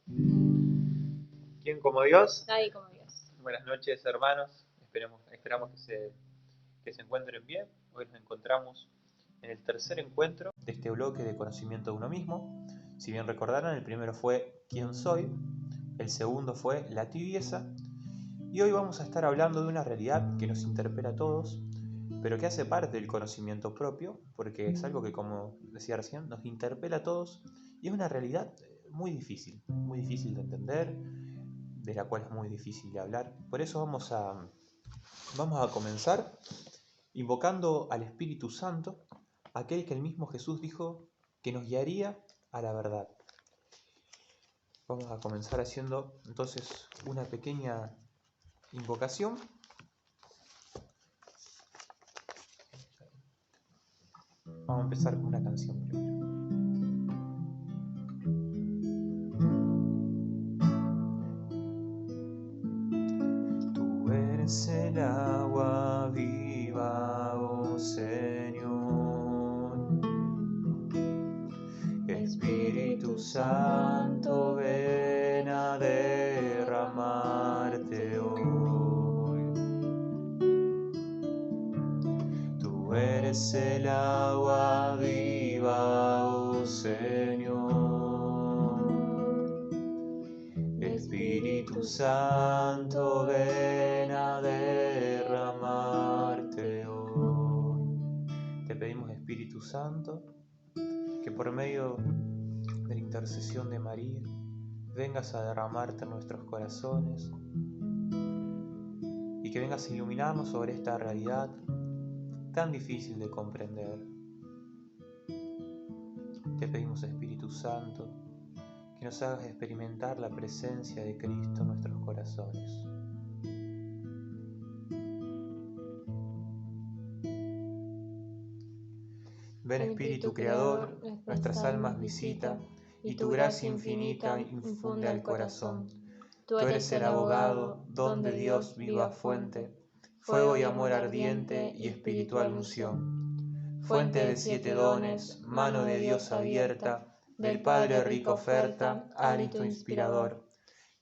¿Quién como Dios? Nadie como Dios. Buenas noches, hermanos. Esperamos que se encuentren bien. Hoy nos encontramos en el tercer encuentro de este bloque de conocimiento de uno mismo. Si bien recordaron, el primero fue ¿Quién soy? El segundo fue La tibieza. Y hoy vamos a estar hablando de una realidad que nos interpela a todos, pero que hace parte del conocimiento propio, porque es algo que, como decía recién, nos interpela a todos y es una realidad muy difícil de entender, de la cual es muy difícil de hablar. Por eso vamos a comenzar invocando al Espíritu Santo, aquel que el mismo Jesús dijo que nos guiaría a la verdad. Vamos a comenzar haciendo entonces una pequeña invocación. Vamos a empezar con una canción primero. Tú eres el agua viva, oh Señor. Espíritu Santo, ven a derramarte hoy. Tú eres el agua viva, oh Señor. Espíritu Santo, ven a derramarte hoy. Te pedimos, Espíritu Santo, que por medio de la intercesión de María vengas a derramarte en nuestros corazones y que vengas a iluminarnos sobre esta realidad tan difícil de comprender. Te pedimos, Espíritu Santo, que nos hagas experimentar la presencia de Cristo en nuestros corazones. Ven, Espíritu Creador, nuestras almas visita, y tu gracia infinita infunde al corazón. Tú eres el abogado, don de Dios, viva fuente, fuego y amor ardiente y espiritual unción. Fuente de 7 dones, mano de Dios abierta, del Padre rica oferta, hálito inspirador.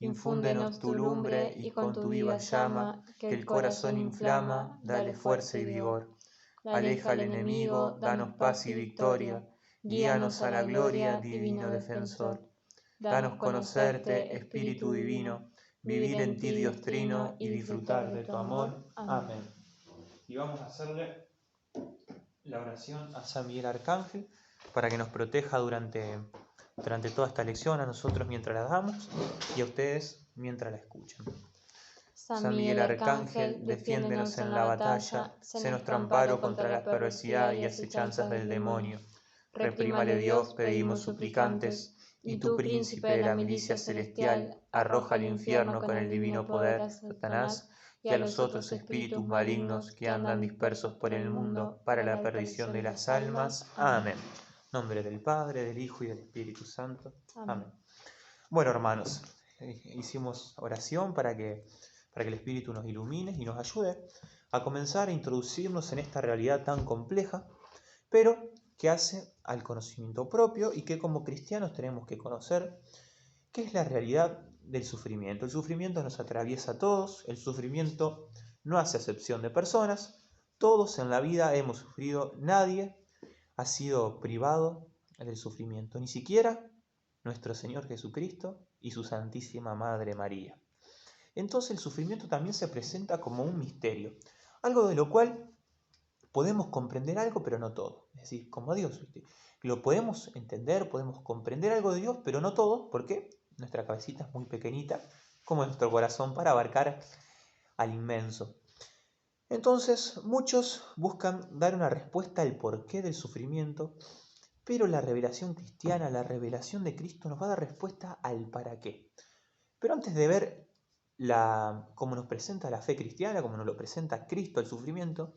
Infúndenos tu lumbre y con tu viva llama, que el corazón inflama, dale fuerza y vigor. Aleja al enemigo, danos paz y victoria, guíanos a la gloria, divino defensor. Danos conocerte, Espíritu Divino, vivir en ti, Dios Trino, y disfrutar de tu amor. Amén. Y vamos a hacerle la oración a San Miguel Arcángel para que nos proteja durante toda esta lección, a nosotros mientras la damos y a ustedes mientras la escuchan. San Miguel Arcángel, defiéndenos en la batalla, sé nuestro amparo contra la perversidad y acechanzas del demonio. Reprímale Dios, pedimos suplicantes, y tú, príncipe de la milicia celestial, arroja al infierno con el divino poder a Satanás y a los otros espíritus malignos que andan dispersos por el mundo para la perdición de las almas. Amén. En nombre del Padre, del Hijo y del Espíritu Santo. Amén. Bueno, hermanos, hicimos oración para que el Espíritu nos ilumine y nos ayude a comenzar a introducirnos en esta realidad tan compleja, pero que hace al conocimiento propio y que como cristianos tenemos que conocer, que es la realidad del sufrimiento. El sufrimiento nos atraviesa a todos, el sufrimiento no hace acepción de personas, todos en la vida hemos sufrido, nadie ha sido privado del sufrimiento, ni siquiera nuestro Señor Jesucristo y su Santísima Madre María. Entonces el sufrimiento también se presenta como un misterio, algo de lo cual podemos comprender algo, pero no todo. Es decir, como Dios, ¿viste? Lo podemos entender, podemos comprender algo de Dios, pero no todo, porque nuestra cabecita es muy pequeñita, como nuestro corazón, para abarcar al inmenso. Entonces, muchos buscan dar una respuesta al porqué del sufrimiento, pero la revelación cristiana, la revelación de Cristo nos va a dar respuesta al para qué. Pero antes de ver cómo nos presenta la fe cristiana, cómo nos lo presenta Cristo el sufrimiento,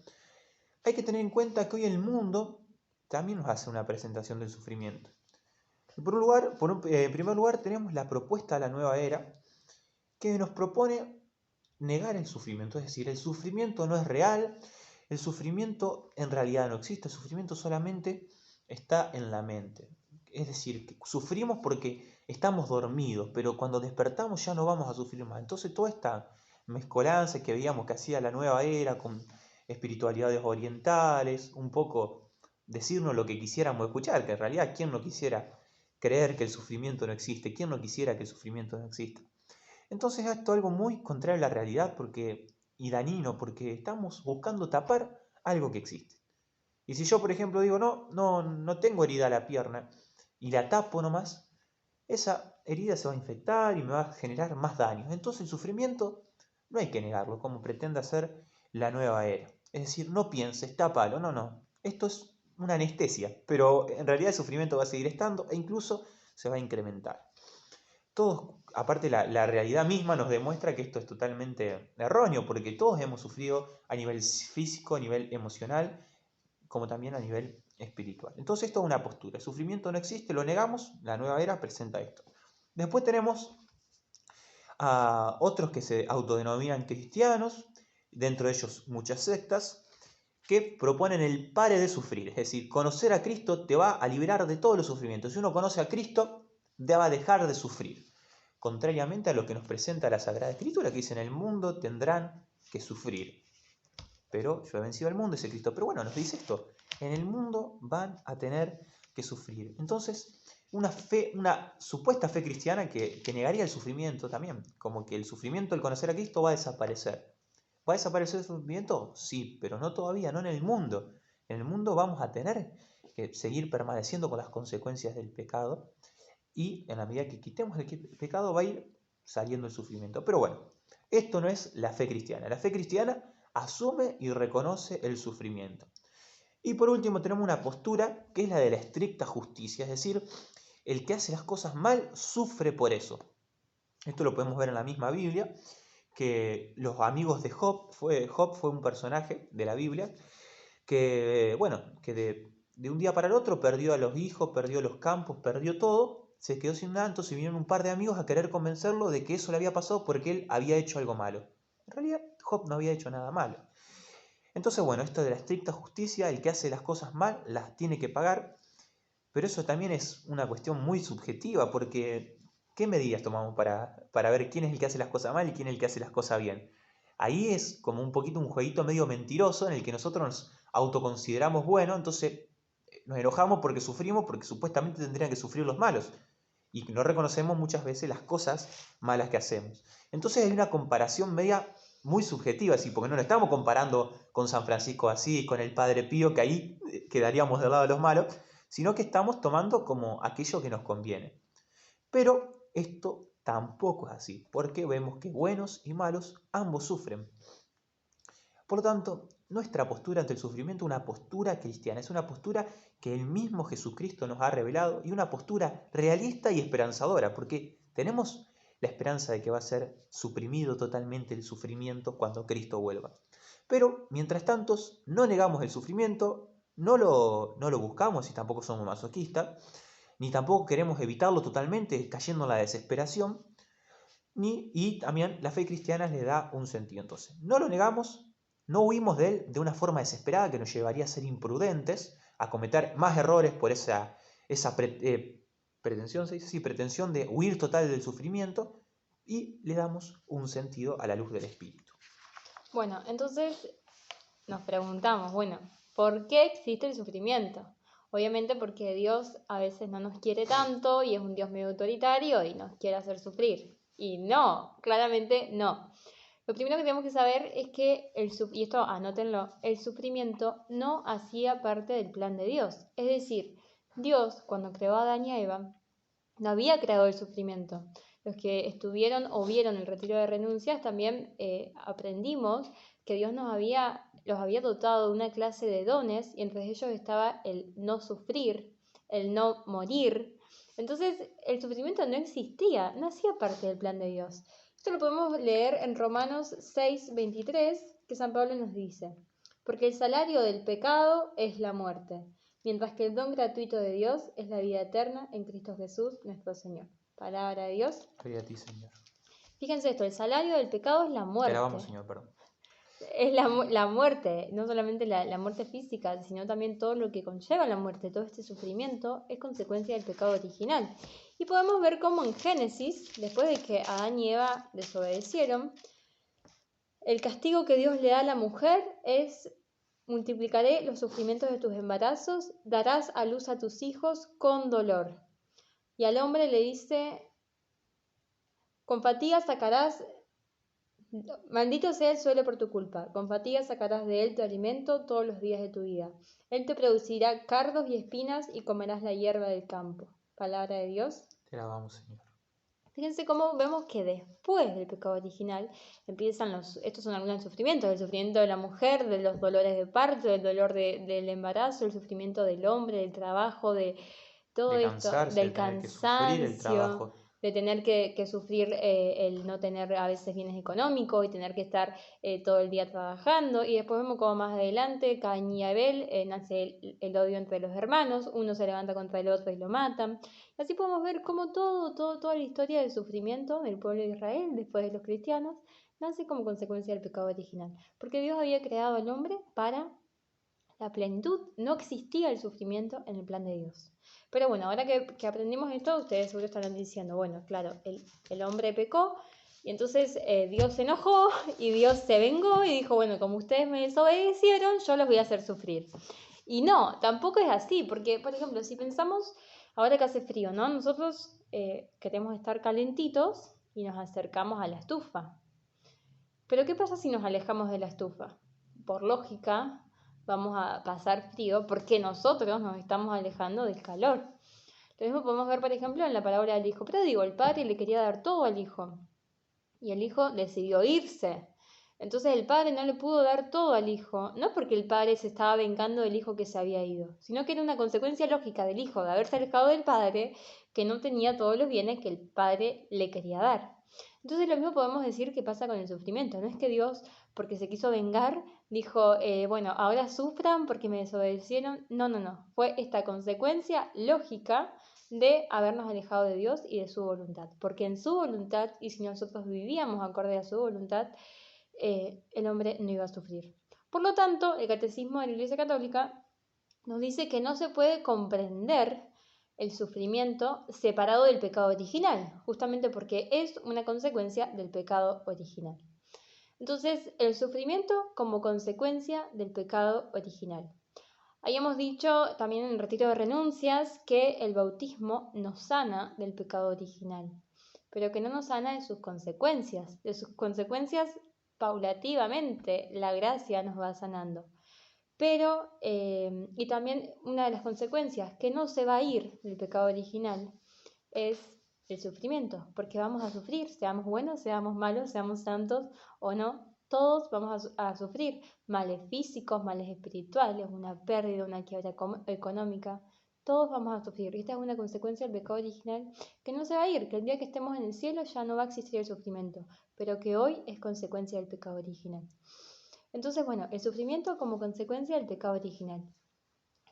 hay que tener en cuenta que hoy el mundo también nos hace una presentación del sufrimiento. En primer lugar tenemos la propuesta de la nueva era, que nos propone negar el sufrimiento, es decir, el sufrimiento no es real, el sufrimiento en realidad no existe, el sufrimiento solamente está en la mente. Es decir, que sufrimos porque estamos dormidos, pero cuando despertamos ya no vamos a sufrir más. Entonces toda esta mezcolanza que veíamos que hacía la nueva era con espiritualidades orientales, un poco decirnos lo que quisiéramos escuchar, que en realidad quién no quisiera creer que el sufrimiento no existe, quién no quisiera que el sufrimiento no exista. Entonces esto es algo muy contrario a la realidad y dañino, porque estamos buscando tapar algo que existe. Y si yo, por ejemplo, digo, no tengo herida a la pierna y la tapo nomás, esa herida se va a infectar y me va a generar más daños. Entonces el sufrimiento no hay que negarlo, como pretende hacer la nueva era. Es decir, no pienses, tápalo, no. Esto es una anestesia, pero en realidad el sufrimiento va a seguir estando e incluso se va a incrementar. Todos, aparte la realidad misma nos demuestra que esto es totalmente erróneo, porque todos hemos sufrido a nivel físico, a nivel emocional, como también a nivel espiritual. Entonces esto es una postura. El sufrimiento no existe, lo negamos, la nueva era presenta esto. Después tenemos a otros que se autodenominan cristianos, dentro de ellos muchas sectas, que proponen el pare de sufrir. Es decir, conocer a Cristo te va a liberar de todos los sufrimientos. Si uno conoce a Cristo, te va a dejar de sufrir. Contrariamente a lo que nos presenta la Sagrada Escritura, que dice: en el mundo tendrán que sufrir. Pero yo he vencido al mundo, dice Cristo. Pero bueno, nos dice esto: en el mundo van a tener que sufrir. Entonces, una supuesta fe cristiana que negaría el sufrimiento también, como que el sufrimiento al conocer a Cristo va a desaparecer. ¿Va a desaparecer el sufrimiento? Sí, pero no todavía, no en el mundo. En el mundo vamos a tener que seguir permaneciendo con las consecuencias del pecado, y en la medida que quitemos el pecado va a ir saliendo el sufrimiento. Pero bueno, esto no es la fe cristiana. La fe cristiana asume y reconoce el sufrimiento. Y por último tenemos una postura que es la de la estricta justicia, es decir, el que hace las cosas mal sufre por eso. Esto lo podemos ver en la misma Biblia, que los amigos de Job fue un personaje de la Biblia que, bueno, que de un día para el otro perdió a los hijos, perdió los campos, perdió todo, se quedó sin nada. Entonces vinieron un par de amigos a querer convencerlo de que eso le había pasado porque él había hecho algo malo. En realidad Job no había hecho nada malo. Entonces, bueno, esto de la estricta justicia, el que hace las cosas mal las tiene que pagar, pero eso también es una cuestión muy subjetiva, porque ¿qué medidas tomamos para ver quién es el que hace las cosas mal y quién es el que hace las cosas bien? Ahí es como un poquito un jueguito medio mentiroso en el que nosotros nos autoconsideramos buenos, entonces nos enojamos porque sufrimos, porque supuestamente tendrían que sufrir los malos, y no reconocemos muchas veces las cosas malas que hacemos. Entonces hay una comparación media muy subjetiva, ¿sí? Porque no lo estamos comparando con San Francisco de Asís, con el Padre Pío, que ahí quedaríamos del lado de los malos, sino que estamos tomando como aquello que nos conviene. Pero esto tampoco es así, porque vemos que buenos y malos ambos sufren. Por lo tanto, nuestra postura ante el sufrimiento es una postura cristiana, es una postura que el mismo Jesucristo nos ha revelado, y una postura realista y esperanzadora, porque tenemos la esperanza de que va a ser suprimido totalmente el sufrimiento cuando Cristo vuelva. Pero, mientras tanto, no negamos el sufrimiento, no lo buscamos y tampoco somos masoquistas, ni tampoco queremos evitarlo totalmente cayendo en la desesperación, y también la fe cristiana le da un sentido. Entonces, no lo negamos, no huimos de él de una forma desesperada que nos llevaría a ser imprudentes, a cometer más errores por esa pretensión, ¿se dice? Sí, pretensión de huir total del sufrimiento, y le damos un sentido a la luz del Espíritu. Bueno, entonces nos preguntamos, bueno, ¿por qué existe el sufrimiento? Obviamente porque Dios a veces no nos quiere tanto y es un Dios medio autoritario y nos quiere hacer sufrir. Y no, claramente no. Lo primero que tenemos que saber es que, y esto anótenlo, el sufrimiento no hacía parte del plan de Dios. Es decir, Dios, cuando creó a Adán y a Eva, no había creado el sufrimiento. Los que estuvieron o vieron el retiro de renuncias también aprendimos que Dios los había dotado de una clase de dones, y entre ellos estaba el no sufrir, el no morir. Entonces el sufrimiento no existía, no hacía parte del plan de Dios. Esto lo podemos leer en Romanos 6:23, que San Pablo nos dice: porque el salario del pecado es la muerte, mientras que el don gratuito de Dios es la vida eterna en Cristo Jesús, nuestro Señor. Palabra de Dios. Gloria a ti, Señor. Fíjense esto, el salario del pecado es la muerte. Te alabamos, Señor, perdón. es la muerte, no solamente la muerte física, sino también todo lo que conlleva la muerte, todo este sufrimiento es consecuencia del pecado original. Y podemos ver cómo en Génesis, después de que Adán y Eva desobedecieron, el castigo que Dios le da a la mujer es: multiplicaré los sufrimientos de tus embarazos, darás a luz a tus hijos con dolor. Y al hombre le dice: con fatiga sacarás, maldito sea el suelo por tu culpa, con fatiga sacarás de él tu alimento todos los días de tu vida. Él te producirá cardos y espinas y comerás la hierba del campo. Palabra de Dios. Te alabamos, Señor. Fíjense cómo vemos que después del pecado original empiezan estos son algunos sufrimientos: el sufrimiento de la mujer, de los dolores de parto, del dolor del embarazo, el sufrimiento del hombre, del trabajo, de todo De esto, cansarse, del de tener que sufrir el cansancio, trabajo. de tener que sufrir el no tener a veces bienes económicos y tener que estar todo el día trabajando. Y después vemos como más adelante Caín y Abel, nace el odio entre los hermanos, uno se levanta contra el otro y lo matan. Así podemos ver cómo toda la historia del sufrimiento del pueblo de Israel, después de los cristianos, nace como consecuencia del pecado original. Porque Dios había creado al hombre para la plenitud, no existía el sufrimiento en el plan de Dios. Pero bueno, ahora que aprendimos esto, ustedes seguro estarán diciendo: bueno, claro, el hombre pecó y entonces Dios se enojó y Dios se vengó y dijo: bueno, como ustedes me desobedecieron, yo los voy a hacer sufrir. Y no, tampoco es así, porque, por ejemplo, si pensamos, ahora que hace frío, ¿no? Nosotros queremos estar calentitos y nos acercamos a la estufa. Pero ¿qué pasa si nos alejamos de la estufa? Por lógica, vamos a pasar frío porque nosotros nos estamos alejando del calor. Lo mismo podemos ver, por ejemplo, en la parábola del hijo pródigo. El padre le quería dar todo al hijo y el hijo decidió irse. Entonces el padre no le pudo dar todo al hijo, no porque el padre se estaba vengando del hijo que se había ido, sino que era una consecuencia lógica del hijo de haberse alejado del padre, que no tenía todos los bienes que el padre le quería dar. Entonces lo mismo podemos decir que pasa con el sufrimiento. No es que Dios, porque se quiso vengar, dijo, bueno, ahora sufran porque me desobedecieron. No, no, no. Fue esta consecuencia lógica de habernos alejado de Dios y de su voluntad. Porque en su voluntad, y si nosotros vivíamos acorde a su voluntad, el hombre no iba a sufrir. Por lo tanto, el Catecismo de la Iglesia Católica nos dice que no se puede comprender el sufrimiento separado del pecado original, justamente porque es una consecuencia del pecado original. Entonces, el sufrimiento como consecuencia del pecado original. Habíamos dicho también en el retiro de renuncias que el bautismo nos sana del pecado original, pero que no nos sana de sus consecuencias. De sus consecuencias, paulativamente, la gracia nos va sanando. Pero, y también una de las consecuencias que no se va a ir del pecado original es el sufrimiento, porque vamos a sufrir, seamos buenos, seamos malos, seamos santos o no, todos vamos a sufrir males físicos, males espirituales, una pérdida, una quiebra económica, todos vamos a sufrir. Y esta es una consecuencia del pecado original que no se va a ir, que el día que estemos en el cielo ya no va a existir el sufrimiento, pero que hoy es consecuencia del pecado original. Entonces, bueno, el sufrimiento como consecuencia del pecado original,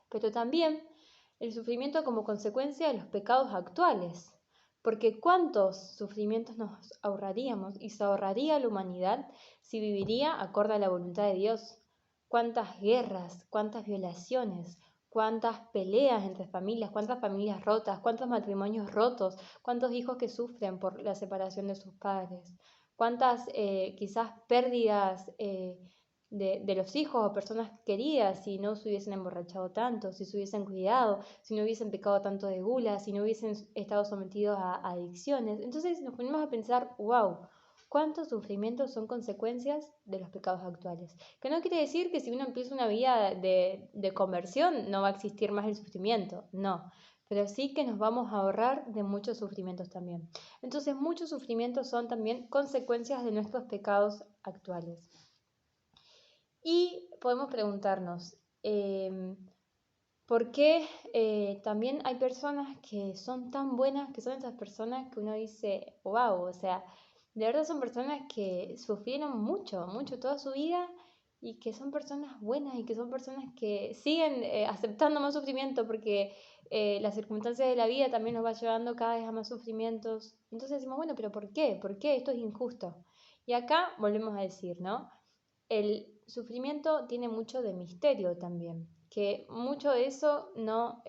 pero también el sufrimiento como consecuencia de los pecados actuales, porque ¿cuántos sufrimientos nos ahorraríamos y se ahorraría la humanidad si viviría acorde a la voluntad de Dios? ¿Cuántas guerras, cuántas violaciones, cuántas peleas entre familias, cuántas familias rotas, cuántos matrimonios rotos, cuántos hijos que sufren por la separación de sus padres, cuántas quizás pérdidas de los hijos o personas queridas si no se hubiesen emborrachado tanto, si se hubiesen cuidado, si no hubiesen pecado tanto de gula, si no hubiesen estado sometidos a adicciones? Entonces nos ponemos a pensar, wow, cuántos sufrimientos son consecuencias de los pecados actuales. Que no quiere decir que si uno empieza una vida de conversión no va a existir más el sufrimiento, no, pero sí que nos vamos a ahorrar de muchos sufrimientos también. Entonces muchos sufrimientos son también consecuencias de nuestros pecados actuales. Y podemos preguntarnos, ¿por qué también hay personas que son tan buenas, que son esas personas que uno dice, wow, o sea, de verdad son personas que sufrieron mucho, mucho toda su vida y que son personas buenas y que son personas que siguen aceptando más sufrimiento porque las circunstancias de la vida también nos va llevando cada vez a más sufrimientos? Entonces decimos, bueno, pero ¿por qué? ¿Por qué esto es injusto? Y acá volvemos a decir, ¿no? el sufrimiento tiene mucho de misterio también, que mucho de eso no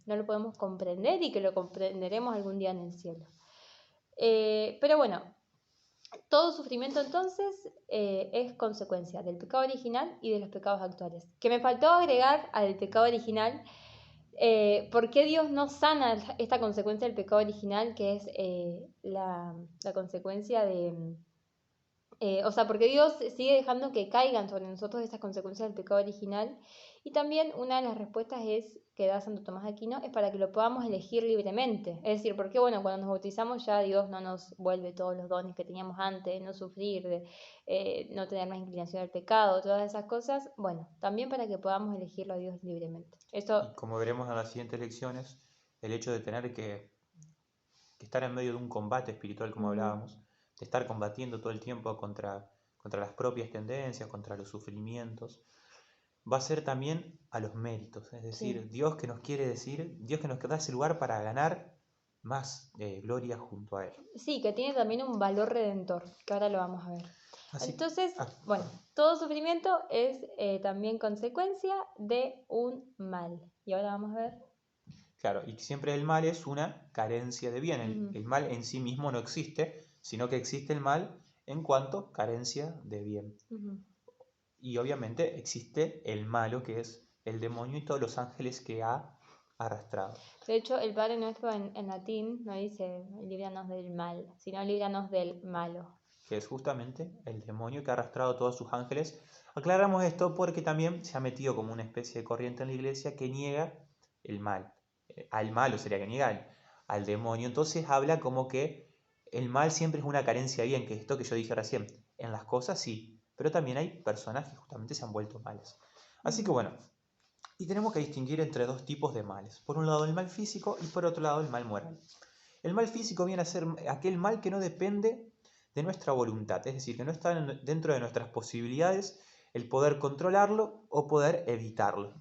lo podemos comprender y que lo comprenderemos algún día en el cielo. Pero bueno, todo sufrimiento entonces es consecuencia del pecado original y de los pecados actuales. Que me faltó agregar al pecado original, ¿por qué Dios no sana esta consecuencia del pecado original, que es la consecuencia de... o sea, porque Dios sigue dejando que caigan sobre nosotros estas consecuencias del pecado original. Y también una de las respuestas que da Santo Tomás de Aquino es para que lo podamos elegir libremente. Es decir, porque bueno, cuando nos bautizamos ya Dios no nos vuelve todos los dones que teníamos antes, no sufrir, no tener más inclinación al pecado, todas esas cosas. Bueno, también para que podamos elegirlo a Dios libremente. Esto, Y como veremos en las siguientes lecciones, el hecho de tener que estar en medio de un combate espiritual, como hablábamos, de estar combatiendo todo el tiempo contra las propias tendencias, contra los sufrimientos, va a ser también a los méritos. Es decir, sí. Dios que nos quiere decir, Dios que nos da ese lugar para ganar más gloria junto a Él. Sí, que tiene también un valor redentor, que ahora lo vamos a ver. Así, Entonces, bueno, todo sufrimiento es también consecuencia de un mal. Y ahora vamos a ver. claro, y siempre el mal es una carencia de bien. El mal en sí mismo no existe, sino que existe el mal en cuanto carencia de bien. Y obviamente existe el malo, que es el demonio y todos los ángeles que ha arrastrado. De hecho, el Padre Nuestro en latín no dice líbranos del mal, sino líbranos del malo. Que es justamente el demonio que ha arrastrado a todos sus ángeles. Aclaramos esto porque también se ha metido como una especie de corriente en la iglesia que niega el mal. Al malo sería que niega al demonio. Entonces habla como que el mal siempre es una carencia de bien, que es esto que yo dije recién. En las cosas sí, pero también hay personas que justamente se han vuelto malas. Así que bueno, y tenemos que distinguir entre dos tipos de males. Por un lado el mal físico y por otro lado el mal moral. El mal físico viene a ser aquel mal que no depende de nuestra voluntad, es decir, que no está dentro de nuestras posibilidades el poder controlarlo o poder evitarlo.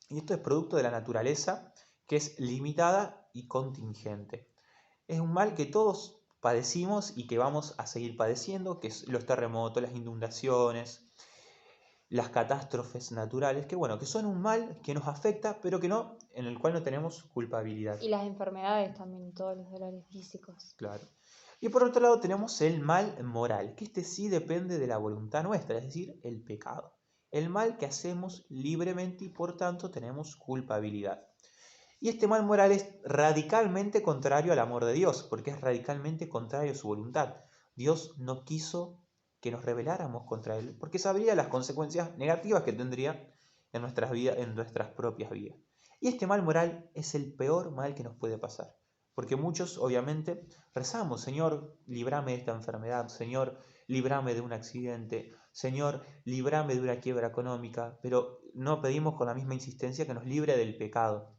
Y esto es producto de la naturaleza, que es limitada y contingente. Es un mal que todos padecimos y que vamos a seguir padeciendo, que es los terremotos, las inundaciones, las catástrofes naturales, que bueno, que son un mal que nos afecta, pero que no, en el cual no tenemos culpabilidad. Y las enfermedades también, todos los dolores físicos. Claro. Y por otro lado tenemos el mal moral, que este sí depende de la voluntad nuestra, es decir, el pecado. El mal que hacemos libremente y por tanto tenemos culpabilidad. Y este mal moral es radicalmente contrario al amor de Dios, porque es radicalmente contrario a su voluntad. Dios no quiso que nos rebeláramos contra Él, porque sabría las consecuencias negativas que tendría en nuestras vidas, en nuestras propias vidas. Y este mal moral es el peor mal que nos puede pasar. Porque muchos, obviamente, rezamos, Señor, líbrame de esta enfermedad, Señor, líbrame de un accidente, Señor, líbrame de una quiebra económica, pero no pedimos con la misma insistencia que nos libre del pecado.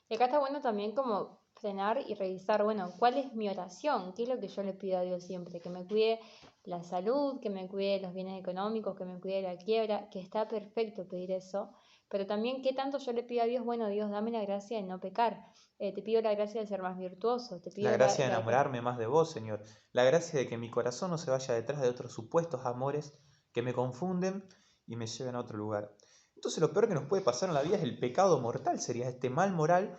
Y acá está bueno también como frenar y revisar, bueno, ¿cuál es mi oración? ¿Qué es lo que yo le pido a Dios siempre? Que me cuide la salud, que me cuide los bienes económicos, que me cuide la quiebra, que está perfecto pedir eso, pero también qué tanto yo le pido a Dios, bueno, Dios, dame la gracia de no pecar, te pido la gracia de ser más virtuoso, te La pido gracia de enamorarme más de vos, Señor. La gracia de que mi corazón no se vaya detrás de otros supuestos amores que me confunden y me lleven a otro lugar. Entonces lo peor que nos puede pasar en la vida es el pecado mortal, sería este mal moral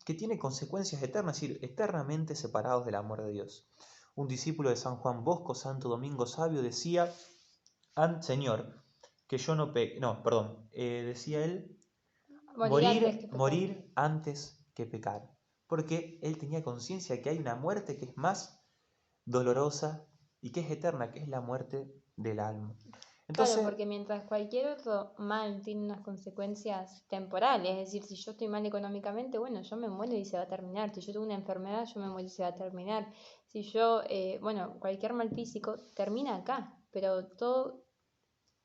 que tiene consecuencias eternas, es decir, eternamente separados del amor de Dios. Un discípulo de San Juan Bosco, Santo Domingo Sabio, decía, Señor, que yo no peque, no, perdón, decía él, morir antes que pecar, porque él tenía conciencia de que hay una muerte que es más dolorosa y que es eterna, que es la muerte del alma. Claro, Entonces, porque mientras cualquier otro mal tiene unas consecuencias temporales, es decir, si yo estoy mal económicamente, bueno, yo me muero y se va a terminar. Si yo tengo una enfermedad, yo me muero y se va a terminar. Si yo, bueno, cualquier mal físico termina acá, pero todo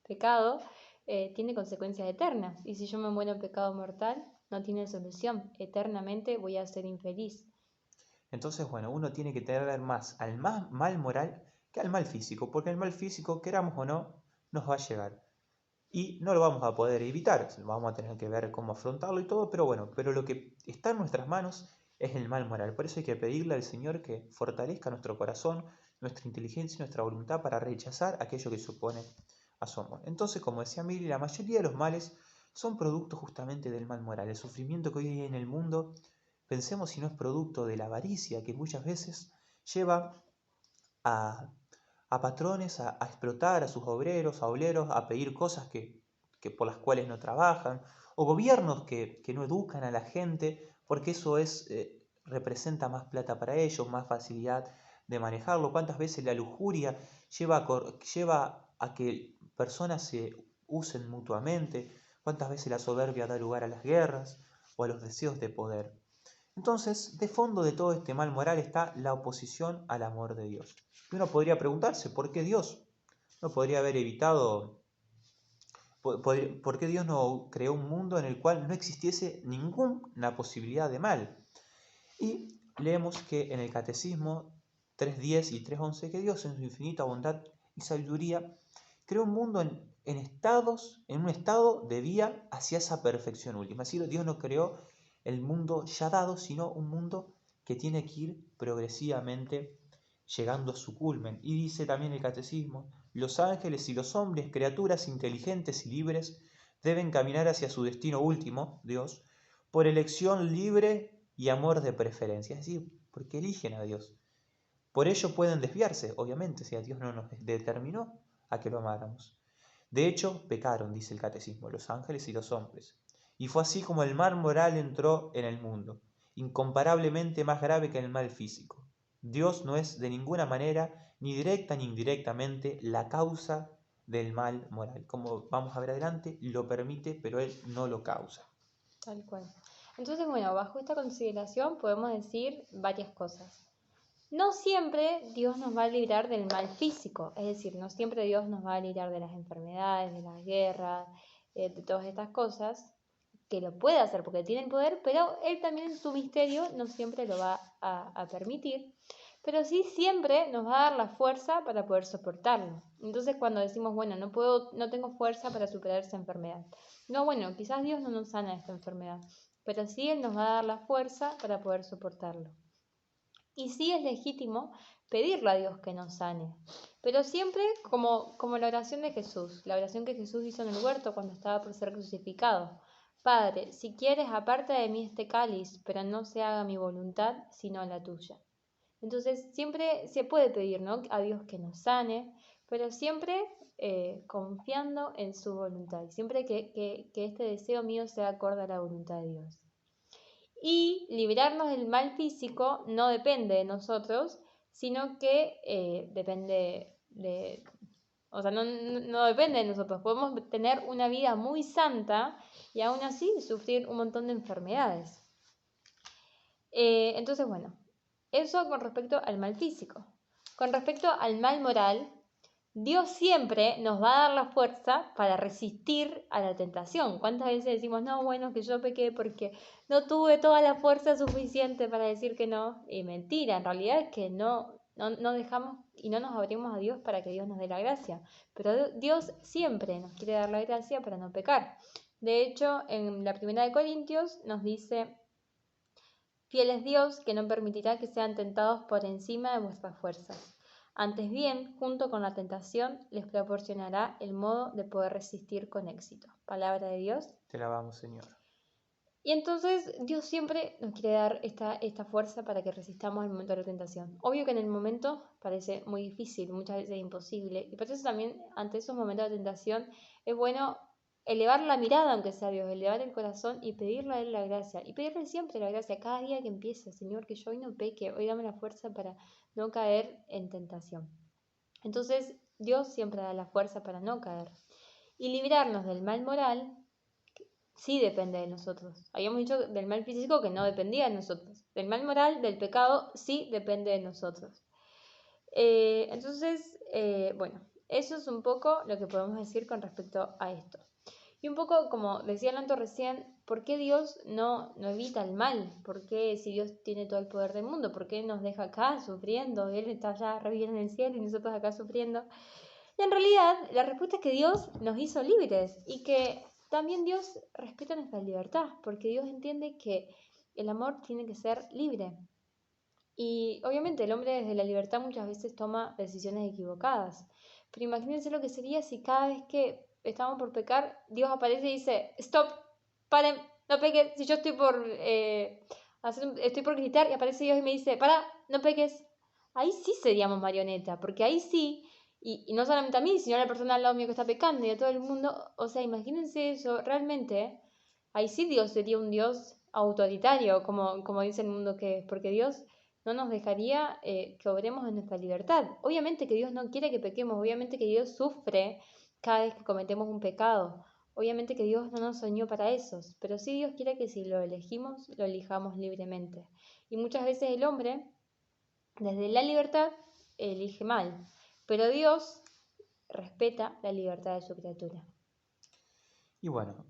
pecado tiene consecuencias eternas. Y si yo me muero en pecado mortal, no tiene solución. Eternamente voy a ser infeliz. entonces, bueno, uno tiene que tener más al mal moral que al mal físico, porque el mal físico, queramos o no, nos va a llegar. Y no lo vamos a poder evitar, vamos a tener que ver cómo afrontarlo y todo, pero bueno, pero lo que está en nuestras manos es el mal moral. Por eso hay que pedirle al Señor que fortalezca nuestro corazón, nuestra inteligencia y nuestra voluntad para rechazar aquello que se opone a su amor. Entonces, como decía Miri, la mayoría de los males son producto justamente del mal moral. El sufrimiento que hoy hay en el mundo, pensemos si no es producto de la avaricia, que muchas veces lleva a patrones a explotar a sus obreros, a obreros, a pedir cosas que por las cuales no trabajan, o gobiernos que no educan a la gente, porque eso representa más plata para ellos, más facilidad de manejarlo. ¿Cuántas veces la lujuria lleva a que personas se usen mutuamente? ¿Cuántas veces la soberbia da lugar a las guerras o a los deseos de poder? Entonces, de fondo de todo este mal moral está la oposición al amor de Dios. Y uno podría preguntarse, ¿por qué Dios no podría haber evitado, por qué Dios no creó un mundo en el cual no existiese ninguna posibilidad de mal? Y leemos que en el Catecismo 3.10 y 3.11 que Dios en su infinita bondad y sabiduría creó un mundo en un estado de vía hacia esa perfección última. Es decir, Dios no creó el mundo ya dado, sino un mundo que tiene que ir progresivamente llegando a su culmen. Y dice también el Catecismo, los ángeles y los hombres, criaturas inteligentes y libres, deben caminar hacia su destino último, Dios, por elección libre y amor de preferencia, es decir, porque eligen a Dios. Por ello pueden desviarse, obviamente, si a Dios no nos determinó a que lo amáramos. De hecho, pecaron, dice el Catecismo, los ángeles y los hombres. Y fue así como el mal moral entró en el mundo, incomparablemente más grave que el mal físico. Dios no es de ninguna manera, ni directa ni indirectamente, la causa del mal moral. Como vamos a ver adelante, lo permite, pero Él no lo causa. Tal cual. Entonces, bueno, bajo esta consideración podemos decir varias cosas. No siempre Dios nos va a librar del mal físico, es decir, no siempre Dios nos va a librar de las enfermedades, de las guerras, de todas estas cosas, que lo puede hacer porque tiene el poder, pero Él también en su misterio no siempre lo va a permitir, pero sí siempre nos va a dar la fuerza para poder soportarlo. Entonces cuando decimos, bueno, no tengo fuerza para superar esa enfermedad. No, bueno, quizás Dios no nos sana esta enfermedad, pero sí Él nos va a dar la fuerza para poder soportarlo. Y sí es legítimo pedirle a Dios que nos sane, pero siempre como la oración de Jesús, la oración que Jesús hizo en el huerto cuando estaba por ser crucificado. Padre, si quieres, aparta de mí este cáliz, pero no se haga mi voluntad, sino la tuya. Entonces siempre se puede pedir, ¿no?, a Dios que nos sane, pero siempre confiando en su voluntad, siempre que este deseo mío sea acorde a la voluntad de Dios. Y librarnos del mal físico no depende de nosotros, sino que depende de... O sea, no depende de nosotros. Podemos tener una vida muy santa y aún así sufrir un montón de enfermedades. Entonces, bueno, eso con respecto al mal físico. Con respecto al mal moral, Dios siempre nos va a dar la fuerza para resistir a la tentación. ¿Cuántas veces decimos, no, bueno, que yo pequé porque no tuve toda la fuerza suficiente para decir que no? Y mentira, en realidad es que no dejamos y no nos abrimos a Dios para que Dios nos dé la gracia. Pero Dios siempre nos quiere dar la gracia para no pecar. De hecho, en la 1 de Corintios nos dice, fiel es Dios que no permitirá que sean tentados por encima de vuestras fuerzas. Antes bien, junto con la tentación, les proporcionará el modo de poder resistir con éxito. Palabra de Dios. Te alabamos, Señor. Y entonces Dios siempre nos quiere dar esta fuerza para que resistamos el momento de la tentación. Obvio que en el momento parece muy difícil, muchas veces imposible. Y por eso también, ante esos momentos de tentación, es bueno elevar la mirada, aunque sea a Dios, elevar el corazón y pedirle a Él la gracia. Y pedirle siempre la gracia, cada día que empiece, Señor, que yo hoy no peque, hoy dame la fuerza para no caer en tentación. Entonces, Dios siempre da la fuerza para no caer. Y librarnos del mal moral sí depende de nosotros. Habíamos dicho del mal físico que no dependía de nosotros. Del mal moral, del pecado, sí depende de nosotros. Entonces, bueno, eso es un poco lo que podemos decir con respecto a esto. Y un poco, como decía Lanto recién, ¿por qué Dios no evita el mal? ¿Por qué, si Dios tiene todo el poder del mundo, por qué nos deja acá sufriendo? Él está allá re bien en el cielo y nosotros acá sufriendo. Y en realidad, la respuesta es que Dios nos hizo libres y que también Dios respeta nuestra libertad, porque Dios entiende que el amor tiene que ser libre. Y obviamente el hombre desde la libertad muchas veces toma decisiones equivocadas, Pero imagínense lo que sería si cada vez que estamos por pecar, Dios aparece y dice, stop, paren, no peques, si yo estoy por gritar y aparece Dios y me dice, para, no peques. Ahí sí seríamos marioneta, porque ahí sí, y no solamente a mí, sino a la persona al lado mío que está pecando y a todo el mundo, o sea, imagínense eso, realmente, ahí sí Dios sería un Dios autoritario, como dice el mundo que es, porque Dios no nos dejaría que obremos en nuestra libertad. Obviamente que Dios no quiere que pequemos, obviamente que Dios sufre cada vez que cometemos un pecado, obviamente que Dios no nos soñó para esos, pero sí Dios quiere que si lo elegimos, lo elijamos libremente. Y muchas veces el hombre, desde la libertad, elige mal, pero Dios respeta la libertad de su criatura. Y bueno,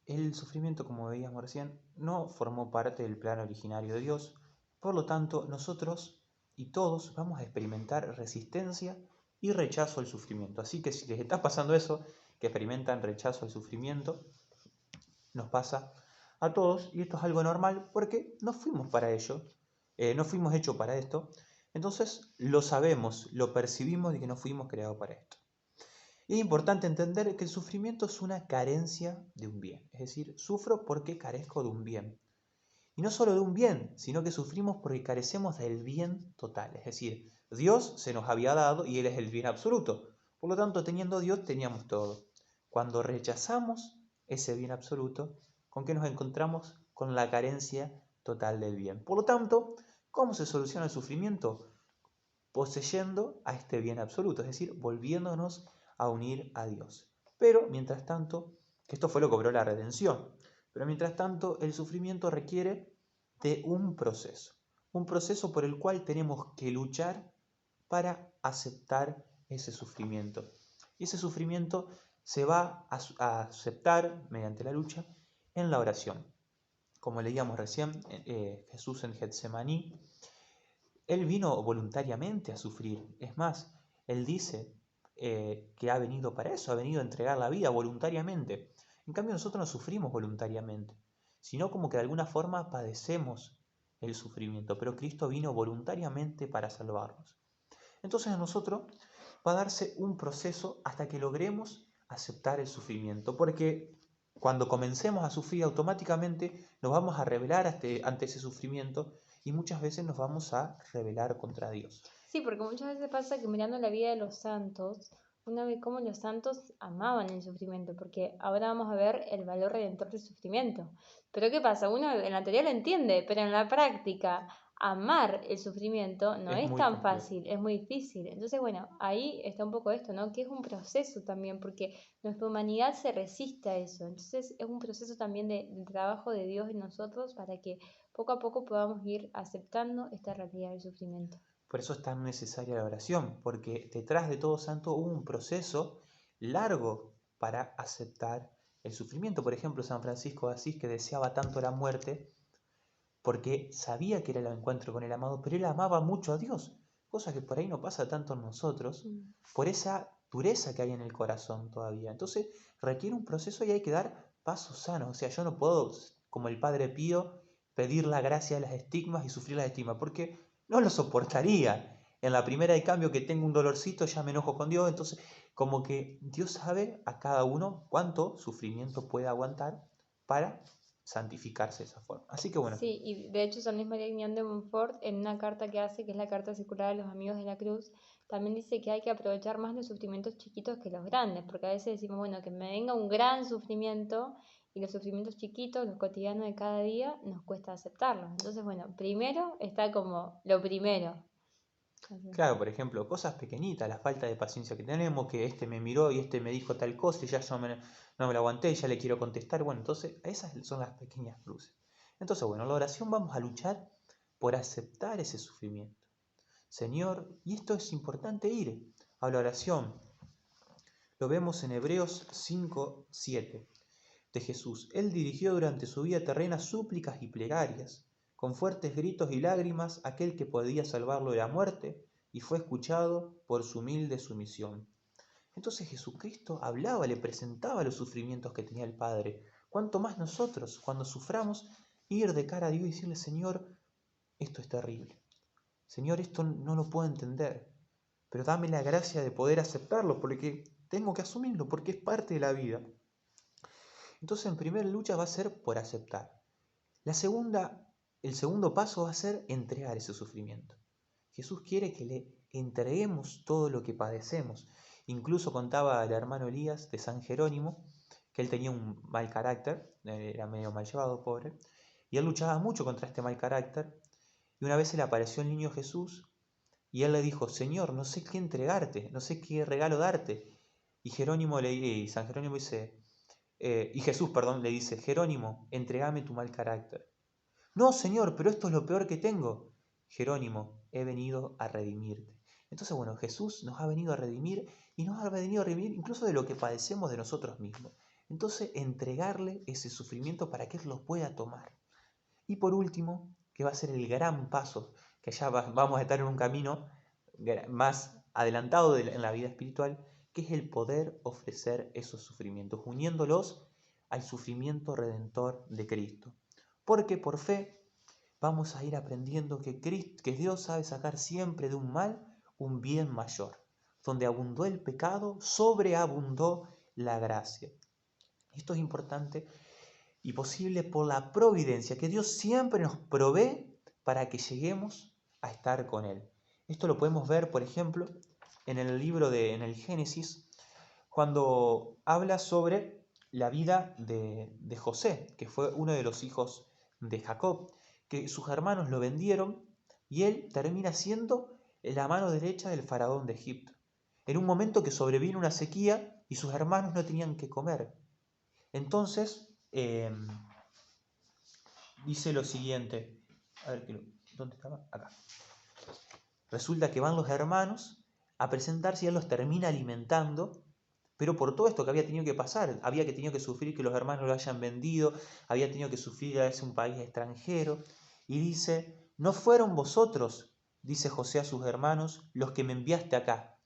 el sufrimiento, como veíamos recién, no formó parte del plan originario de Dios, por lo tanto, nosotros y todos vamos a experimentar resistencia y rechazo al sufrimiento. Así que si les está pasando eso, que experimentan rechazo al sufrimiento, nos pasa a todos y esto es algo normal porque no fuimos para ello, no fuimos hechos para esto, entonces lo sabemos, lo percibimos de que no fuimos creados para esto. Y es importante entender que el sufrimiento es una carencia de un bien, es decir, sufro porque carezco de un bien. Y no solo de un bien, sino que sufrimos porque carecemos del bien total, es decir, Dios se nos había dado y Él es el bien absoluto. Por lo tanto, teniendo Dios, teníamos todo. Cuando rechazamos ese bien absoluto, ¿con qué nos encontramos? Con la carencia total del bien. Por lo tanto, ¿cómo se soluciona el sufrimiento? Poseyendo a este bien absoluto, es decir, volviéndonos a unir a Dios. Pero, mientras tanto, que esto fue lo que cobró la redención, pero mientras tanto el sufrimiento requiere de un proceso por el cual tenemos que luchar para aceptar ese sufrimiento. Y ese sufrimiento se va a aceptar mediante la lucha en la oración. Como leíamos recién, Jesús en Getsemaní, Él vino voluntariamente a sufrir. Es más, Él dice que ha venido para eso, ha venido a entregar la vida voluntariamente. En cambio nosotros no sufrimos voluntariamente, sino como que de alguna forma padecemos el sufrimiento, pero Cristo vino voluntariamente para salvarnos. Entonces a nosotros va a darse un proceso hasta que logremos aceptar el sufrimiento, porque cuando comencemos a sufrir automáticamente nos vamos a rebelar ante ese sufrimiento y muchas veces nos vamos a rebelar contra Dios. Sí, porque muchas veces pasa que mirando la vida de los santos, uno ve cómo los santos amaban el sufrimiento, porque ahora vamos a ver el valor redentor del sufrimiento. Pero ¿qué pasa? Uno en la teoría lo entiende, pero en la práctica amar el sufrimiento no es tan fácil, es muy difícil. Entonces, bueno, ahí está un poco esto, ¿no? Que es un proceso también, porque nuestra humanidad se resiste a eso. Entonces, es un proceso también de trabajo de Dios en nosotros para que poco a poco podamos ir aceptando esta realidad del sufrimiento. Por eso es tan necesaria la oración, porque detrás de todo santo hubo un proceso largo para aceptar el sufrimiento. Por ejemplo, San Francisco de Asís, que deseaba tanto la muerte, porque sabía que era el encuentro con el amado, pero él amaba mucho a Dios, cosa que por ahí no pasa tanto en nosotros, por esa dureza que hay en el corazón todavía. Entonces requiere un proceso y hay que dar pasos sanos. O sea, yo no puedo, como el Padre Pío, pedir la gracia de las estigmas y sufrir las estigmas, porque no lo soportaría. En la primera de cambio que tengo un dolorcito ya me enojo con Dios, entonces como que Dios sabe a cada uno cuánto sufrimiento puede aguantar para santificarse de esa forma. Así que bueno. Sí, y de hecho San Luis María Griñón de Montfort, en una carta que hace, que es la carta circular a los amigos de la cruz, también dice que hay que aprovechar más los sufrimientos chiquitos que los grandes, porque a veces decimos, bueno, que me venga un gran sufrimiento y los sufrimientos chiquitos, los cotidianos de cada día, nos cuesta aceptarlos. Entonces, bueno, primero está como lo primero. Claro, por ejemplo, cosas pequeñitas, la falta de paciencia que tenemos, que este me miró y este me dijo tal cosa y ya yo no me lo aguanté y ya le quiero contestar. Bueno, entonces esas son las pequeñas cruces. Entonces, bueno, en la oración vamos a luchar por aceptar ese sufrimiento. Señor, y esto es importante ir a la oración. Lo vemos en Hebreos 5:7 de Jesús. Él dirigió durante su vida terrena súplicas y plegarias, con fuertes gritos y lágrimas, aquel que podía salvarlo de la muerte, y fue escuchado por su humilde sumisión. Entonces Jesucristo hablaba, le presentaba los sufrimientos que tenía el Padre. Cuanto más nosotros, cuando suframos, ir de cara a Dios y decirle, Señor, esto es terrible. Señor, esto no lo puedo entender, pero dame la gracia de poder aceptarlo, porque tengo que asumirlo, porque es parte de la vida. Entonces, en primera lucha va a ser por aceptar. El segundo paso va a ser entregar ese sufrimiento. Jesús quiere que le entreguemos todo lo que padecemos. Incluso contaba el hermano Elías de San Jerónimo que él tenía un mal carácter, era medio mal llevado, pobre, y él luchaba mucho contra este mal carácter. Y una vez se le apareció el niño Jesús y él le dijo: Señor, no sé qué entregarte, no sé qué regalo darte. Y San Jerónimo dice, y Jesús, perdón, le dice: Jerónimo, entregame tu mal carácter. No, Señor, pero esto es lo peor que tengo. Jerónimo, he venido a redimirte. Entonces, bueno, Jesús nos ha venido a redimir y nos ha venido a redimir incluso de lo que padecemos de nosotros mismos. Entonces, entregarle ese sufrimiento para que Él lo pueda tomar. Y por último, que va a ser el gran paso, que ya vamos a estar en un camino más adelantado en la vida espiritual, que es el poder ofrecer esos sufrimientos, uniéndolos al sufrimiento redentor de Cristo. Porque por fe vamos a ir aprendiendo que Dios sabe sacar siempre de un mal un bien mayor. Donde abundó el pecado, sobreabundó la gracia. Esto es importante y posible por la providencia, que Dios siempre nos provee para que lleguemos a estar con Él. Esto lo podemos ver, por ejemplo, en el Génesis, cuando habla sobre la vida de José, que fue uno de los hijos de Jacob, que sus hermanos lo vendieron y él termina siendo la mano derecha del faraón de Egipto. En un momento que sobrevino una sequía y sus hermanos no tenían que comer. Entonces, dice lo siguiente, a ver, ¿dónde estaba? Acá. Resulta que van los hermanos a presentarse y él los termina alimentando, pero por todo esto que había tenido que pasar, había tenido que sufrir que los hermanos lo hayan vendido, había tenido que sufrir a un país extranjero, y dice: no fueron vosotros, dice José a sus hermanos, los que me enviaste acá,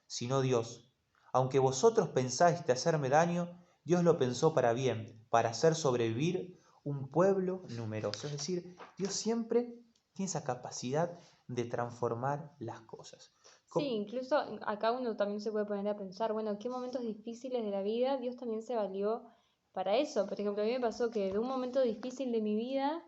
sino Dios. Aunque vosotros pensáis de hacerme daño, Dios lo pensó para bien, para hacer sobrevivir un pueblo numeroso. Es decir, Dios siempre tiene esa capacidad de transformar las cosas. Sí, incluso acá uno también se puede poner a pensar, bueno, qué momentos difíciles de la vida Dios también se valió para eso. Por ejemplo, a mí me pasó que de un momento difícil de mi vida,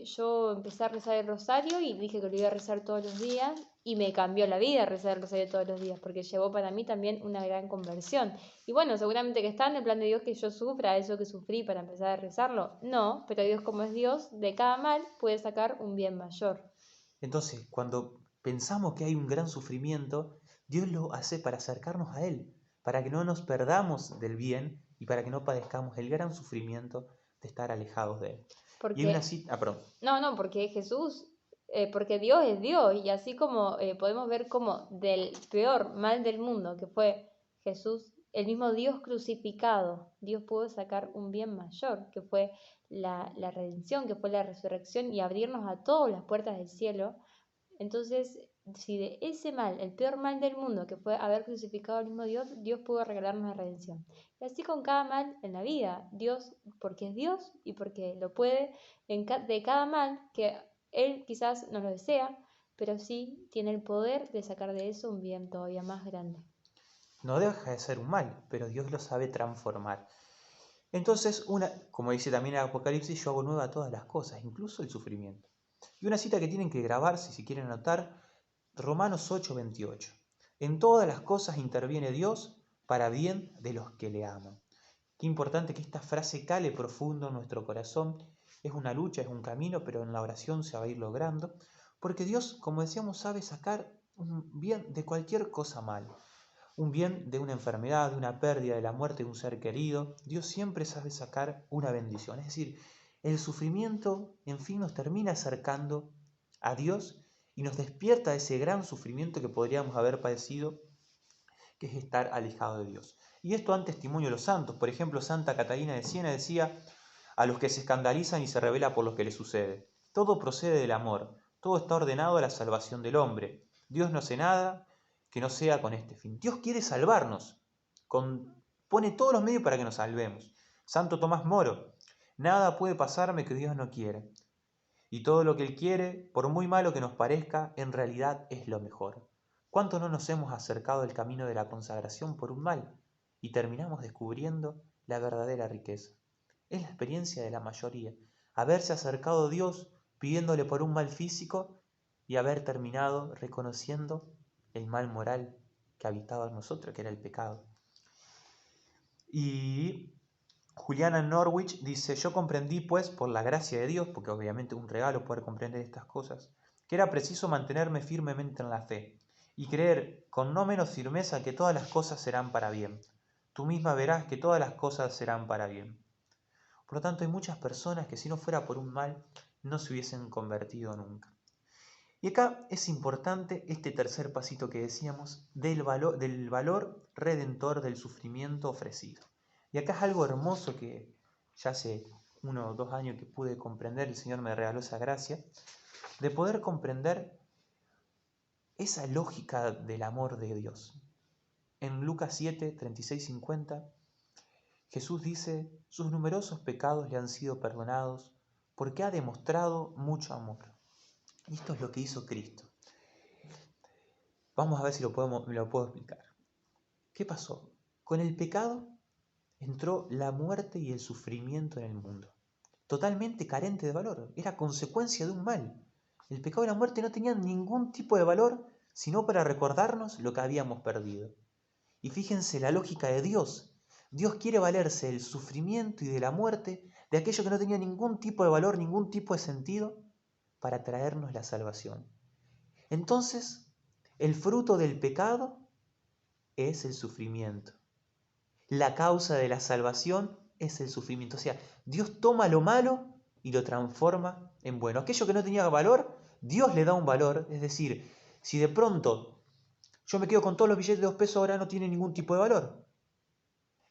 yo empecé a rezar el rosario y dije que lo iba a rezar todos los días y me cambió la vida rezar el rosario todos los días porque llevó para mí también una gran conversión. Y bueno, seguramente que está en el plan de Dios que yo sufra eso que sufrí para empezar a rezarlo. No, pero Dios, como es Dios, de cada mal puede sacar un bien mayor. Entonces, cuando pensamos que hay un gran sufrimiento, Dios lo hace para acercarnos a Él, para que no nos perdamos del bien y para que no padezcamos el gran sufrimiento de estar alejados de Él. Y hay una cita, perdón. No, porque Jesús, porque Dios es Dios, y así como podemos ver como del peor mal del mundo, que fue Jesús, el mismo Dios crucificado, Dios pudo sacar un bien mayor, que fue la redención, que fue la resurrección y abrirnos a todas las puertas del cielo. Entonces, si de ese mal, el peor mal del mundo, que fue haber crucificado al mismo Dios, Dios pudo regalarnos la redención. Y así con cada mal en la vida, Dios, porque es Dios y porque lo puede, de cada mal que Él quizás no lo desea, pero sí tiene el poder de sacar de eso un bien todavía más grande. No deja de ser un mal, pero Dios lo sabe transformar. Entonces, como dice también el Apocalipsis, yo hago nueva todas las cosas, incluso el sufrimiento. Y una cita que tienen que grabarse si quieren anotar, Romanos 8:28. En todas las cosas interviene Dios para bien de los que le aman. Qué importante que esta frase cale profundo en nuestro corazón. Es una lucha, es un camino, pero en la oración se va a ir logrando, porque Dios, como decíamos, sabe sacar un bien de cualquier cosa mala. Un bien de una enfermedad, de una pérdida, de la muerte de un ser querido. Dios siempre sabe sacar una bendición. Es decir, el sufrimiento, en fin, nos termina acercando a Dios y nos despierta de ese gran sufrimiento que podríamos haber padecido, que es estar alejado de Dios. Y esto dan testimonio los santos. Por ejemplo, Santa Catalina de Siena decía: a los que se escandalizan y se revela por lo que les sucede. Todo procede del amor, todo está ordenado a la salvación del hombre. Dios no hace nada que no sea con este fin. Dios quiere salvarnos, pone todos los medios para que nos salvemos. Santo Tomás Moro: nada puede pasarme que Dios no quiere. Y todo lo que Él quiere, por muy malo que nos parezca, en realidad es lo mejor. ¿Cuánto no nos hemos acercado al camino de la consagración por un mal y terminamos descubriendo la verdadera riqueza? Es la experiencia de la mayoría, haberse acercado a Dios pidiéndole por un mal físico y haber terminado reconociendo el mal moral que habitaba en nosotros, que era el pecado. Y Juliana Norwich dice: yo comprendí pues por la gracia de Dios, porque obviamente es un regalo poder comprender estas cosas, que era preciso mantenerme firmemente en la fe y creer con no menos firmeza que todas las cosas serán para bien. Tú misma verás que todas las cosas serán para bien. Por lo tanto, hay muchas personas que si no fuera por un mal, no se hubiesen convertido nunca. Y acá es importante este tercer pasito que decíamos del valor redentor del sufrimiento ofrecido. Y acá es algo hermoso que ya hace 1 o 2 años que pude comprender, el Señor me regaló esa gracia, de poder comprender esa lógica del amor de Dios. En Lucas 7, 36, 50, Jesús dice: sus numerosos pecados le han sido perdonados porque ha demostrado mucho amor. Y esto es lo que hizo Cristo. Vamos a ver si lo puedo explicar. ¿Qué pasó? Con el pecado entró la muerte y el sufrimiento en el mundo. Totalmente carente de valor. Era consecuencia de un mal. El pecado y la muerte no tenían ningún tipo de valor sino para recordarnos lo que habíamos perdido. Y fíjense la lógica de Dios. Dios quiere valerse del sufrimiento y de la muerte, de aquello que no tenía ningún tipo de valor, ningún tipo de sentido, para traernos la salvación. Entonces, el fruto del pecado es el sufrimiento. La causa de la salvación es el sufrimiento. O sea, Dios toma lo malo y lo transforma en bueno. Aquello que no tenía valor, Dios le da un valor. Es decir, si de pronto yo me quedo con todos los billetes de 2 pesos, ahora no tiene ningún tipo de valor.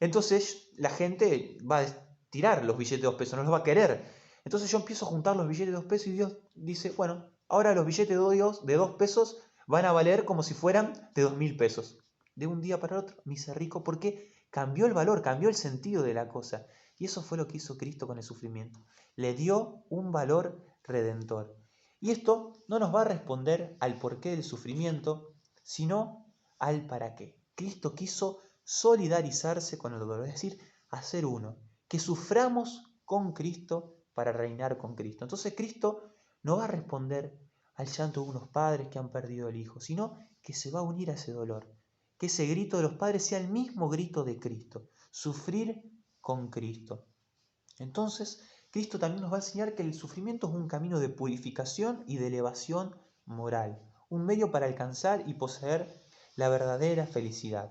Entonces la gente va a tirar los billetes de 2 pesos, no los va a querer. Entonces yo empiezo a juntar los billetes de 2 pesos y Dios dice: bueno, ahora los billetes de 2 pesos van a valer como si fueran de 2.000 pesos. De un día para el otro me hice rico porque cambió el valor, cambió el sentido de la cosa. Y eso fue lo que hizo Cristo con el sufrimiento. Le dio un valor redentor. Y esto no nos va a responder al porqué del sufrimiento, sino al para qué. Cristo quiso solidarizarse con el dolor, es decir, hacer uno, que suframos con Cristo para reinar con Cristo. Entonces Cristo no va a responder al llanto de unos padres que han perdido el hijo, sino que se va a unir a ese dolor, que ese grito de los padres sea el mismo grito de Cristo, sufrir con Cristo. Entonces Cristo también nos va a enseñar que el sufrimiento es un camino de purificación y de elevación moral, un medio para alcanzar y poseer la verdadera felicidad.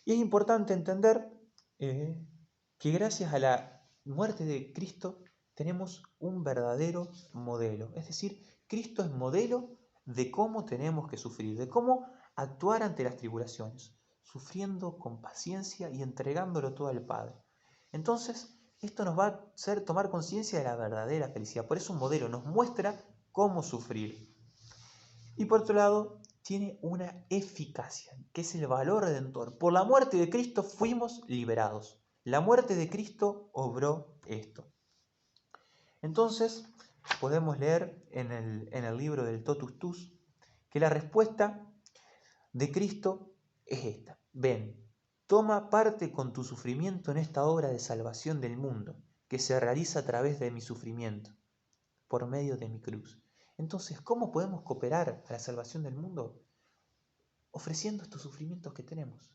Y es importante entender que gracias a la muerte de Cristo tenemos un verdadero modelo. Es decir, Cristo es modelo de cómo tenemos que sufrir, de cómo actuar ante las tribulaciones, sufriendo con paciencia y entregándolo todo al Padre. Entonces, esto nos va a hacer tomar conciencia de la verdadera felicidad. Por eso un modelo nos muestra cómo sufrir. Y por otro lado, tiene una eficacia, que es el valor redentor. Por la muerte de Cristo fuimos liberados. La muerte de Cristo obró esto. Entonces, podemos leer en el libro del Totus Tus que la respuesta de Cristo es esta: ven, toma parte con tu sufrimiento en esta obra de salvación del mundo, que se realiza a través de mi sufrimiento, por medio de mi cruz. Entonces, ¿cómo podemos cooperar a la salvación del mundo? Ofreciendo estos sufrimientos que tenemos.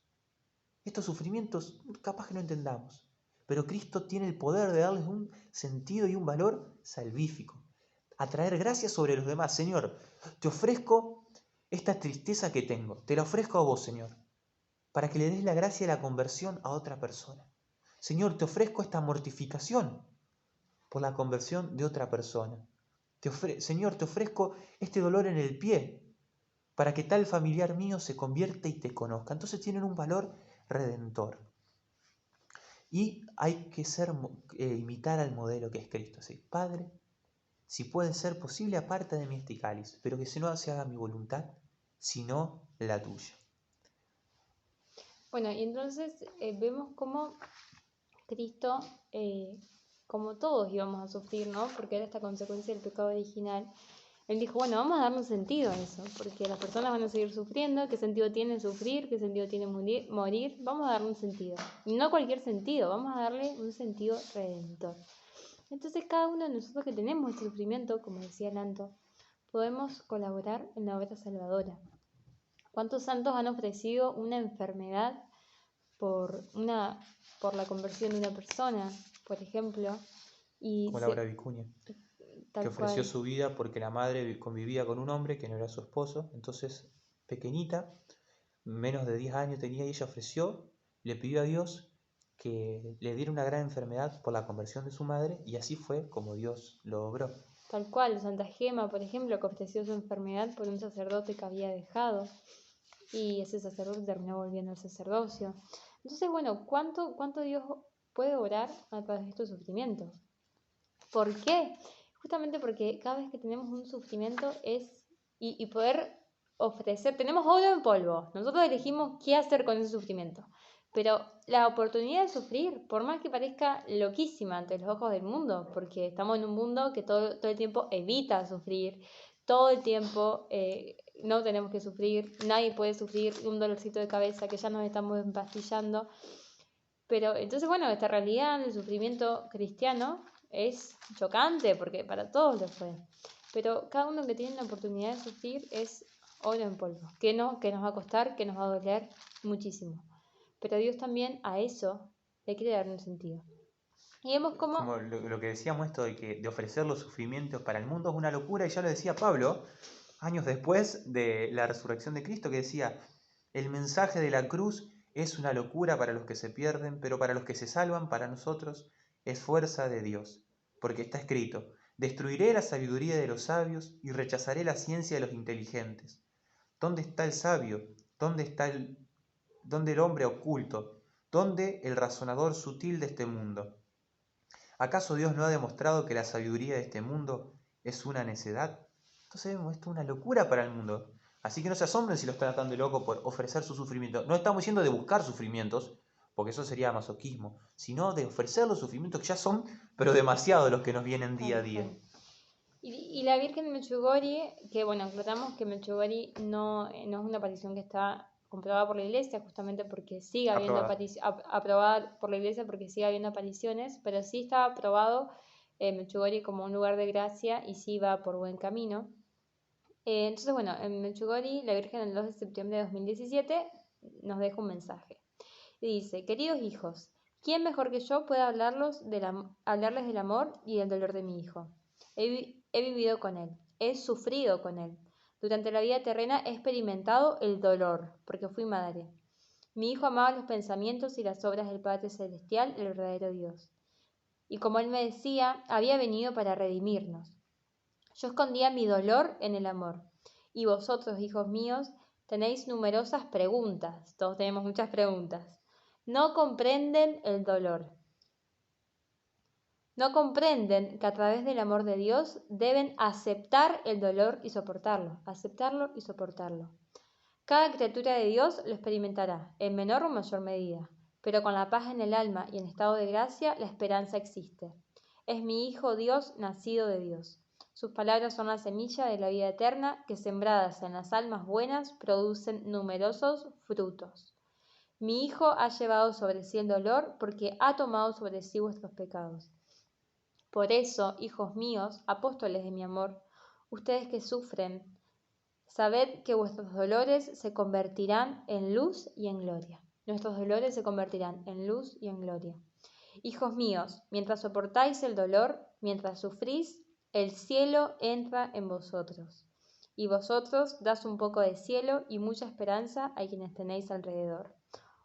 Estos sufrimientos capaz que no entendamos, pero Cristo tiene el poder de darles un sentido y un valor salvífico, atraer gracia sobre los demás. Señor, te ofrezco esta tristeza que tengo, te la ofrezco a vos, Señor, para que le des la gracia y la conversión a otra persona. Señor, te ofrezco esta mortificación por la conversión de otra persona. Señor, te ofrezco este dolor en el pie para que tal familiar mío se convierta y te conozca. Entonces tienen un valor redentor. Y hay que imitar al modelo que es Cristo. ¿Sí? Padre, si puede ser posible, aparta de mí este cáliz, pero que no se haga mi voluntad, sino la tuya. Bueno, y entonces vemos cómo Cristo, como todos íbamos a sufrir, ¿no? Porque era esta consecuencia del pecado original. Él dijo, bueno, vamos a darle un sentido a eso, porque las personas van a seguir sufriendo. ¿Qué sentido tiene sufrir? ¿Qué sentido tiene morir? Vamos a darle un sentido. Y no cualquier sentido, vamos a darle un sentido redentor. Entonces cada uno de nosotros que tenemos este sufrimiento, como decía Nanto, podemos colaborar en la obra salvadora. ¿Cuántos santos han ofrecido una enfermedad por la conversión de una persona, por ejemplo? Como Laura Vicuña, que ofreció su vida porque la madre convivía con un hombre que no era su esposo. Entonces, pequeñita, menos de 10 años tenía, y ella ofreció, le pidió a Dios que le diera una gran enfermedad por la conversión de su madre, y así fue como Dios lo obró. Tal cual, Santa Gema, por ejemplo, que ofreció su enfermedad por un sacerdote que había dejado, y ese sacerdote terminó volviendo al sacerdocio. Entonces, bueno, ¿cuánto Dios puede obrar a través de estos sufrimientos? ¿Por qué? Justamente porque cada vez que tenemos un sufrimiento y poder ofrecer, tenemos oro en polvo, nosotros elegimos qué hacer con ese sufrimiento, pero la oportunidad de sufrir, por más que parezca loquísima ante los ojos del mundo, porque estamos en un mundo que todo el tiempo evita sufrir, todo el tiempo no tenemos que sufrir, nadie puede sufrir un dolorcito de cabeza que ya nos estamos empastillando, pero entonces bueno, esta realidad del sufrimiento cristiano es chocante porque para todos lo fue, pero cada uno que tiene la oportunidad de sufrir es oro en polvo, que nos va a costar, que nos va a doler muchísimo, pero Dios también a eso le quiere dar un sentido. Y vemos como lo que decíamos, esto de ofrecer los sufrimientos para el mundo es una locura, y ya lo decía Pablo años después de la resurrección de Cristo, que decía: el mensaje de la cruz es una locura para los que se pierden, pero para los que se salvan, para nosotros es fuerza de Dios. Porque está escrito: destruiré la sabiduría de los sabios y rechazaré la ciencia de los inteligentes. ¿Dónde está el sabio? ¿Dónde el hombre oculto? ¿Dónde el razonador sutil de este mundo? ¿Acaso Dios no ha demostrado que la sabiduría de este mundo es una necedad? Entonces vemos esto una locura para el mundo. Así que no se asombren si lo están tratando de loco por ofrecer su sufrimiento. No estamos diciendo de buscar sufrimientos, porque eso sería masoquismo, sino de ofrecer los sufrimientos que ya son, pero demasiado, los que nos vienen día a día. Y la Virgen de Medjugorje, que bueno, aclaramos que Medjugorje no es una aparición que está comprobada por la Iglesia, justamente porque sigue habiendo aprobada por la Iglesia porque sigue habiendo apariciones, pero sí está aprobado Medjugorje como un lugar de gracia y sí va por buen camino. Entonces, bueno, en Medjugorje, la Virgen el 2 de septiembre de 2017 nos deja un mensaje. Y dice: queridos hijos, ¿quién mejor que yo puede hablarles del amor y del dolor de mi hijo? He vivido con él, he sufrido con él. Durante la vida terrena he experimentado el dolor, porque fui madre. Mi hijo amaba los pensamientos y las obras del Padre Celestial, el verdadero Dios. Y como él me decía, había venido para redimirnos. Yo escondía mi dolor en el amor. Y vosotros, hijos míos, tenéis numerosas preguntas. Todos tenemos muchas preguntas. No comprenden el dolor. No comprenden que a través del amor de Dios deben aceptar el dolor y soportarlo, aceptarlo y soportarlo. Cada criatura de Dios lo experimentará, en menor o mayor medida, pero con la paz en el alma y en estado de gracia, la esperanza existe. Es mi Hijo Dios, nacido de Dios. Sus palabras son la semilla de la vida eterna que, sembradas en las almas buenas, producen numerosos frutos. Mi Hijo ha llevado sobre sí el dolor porque ha tomado sobre sí vuestros pecados. Por eso, hijos míos, apóstoles de mi amor, ustedes que sufren, sabed que vuestros dolores se convertirán en luz y en gloria. Nuestros dolores se convertirán en luz y en gloria. Hijos míos, mientras soportáis el dolor, mientras sufrís, el cielo entra en vosotros. Y vosotros dais un poco de cielo y mucha esperanza a quienes tenéis alrededor.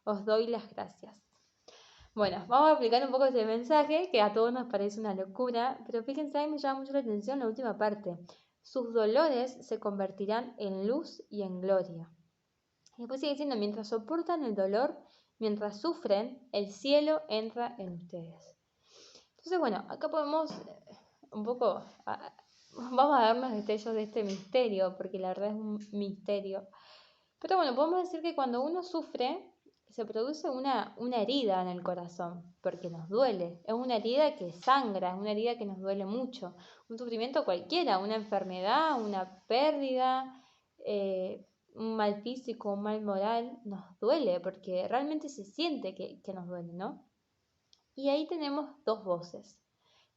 Os doy las gracias. Bueno, vamos a aplicar un poco este mensaje, que a todos nos parece una locura, pero fíjense, a mí me llama mucho la atención la última parte. Sus dolores se convertirán en luz y en gloria. Y después sigue diciendo: mientras soportan el dolor, mientras sufren, el cielo entra en ustedes. Entonces, bueno, acá podemos un poco, vamos a darnos destellos de este misterio, porque la verdad es un misterio. Pero bueno, podemos decir que cuando uno sufre, se produce una herida en el corazón, porque nos duele. Es una herida que sangra, es una herida que nos duele mucho. Un sufrimiento cualquiera, una enfermedad, una pérdida, un mal físico, un mal moral, nos duele, porque realmente se siente que nos duele, ¿no? Y ahí tenemos dos voces,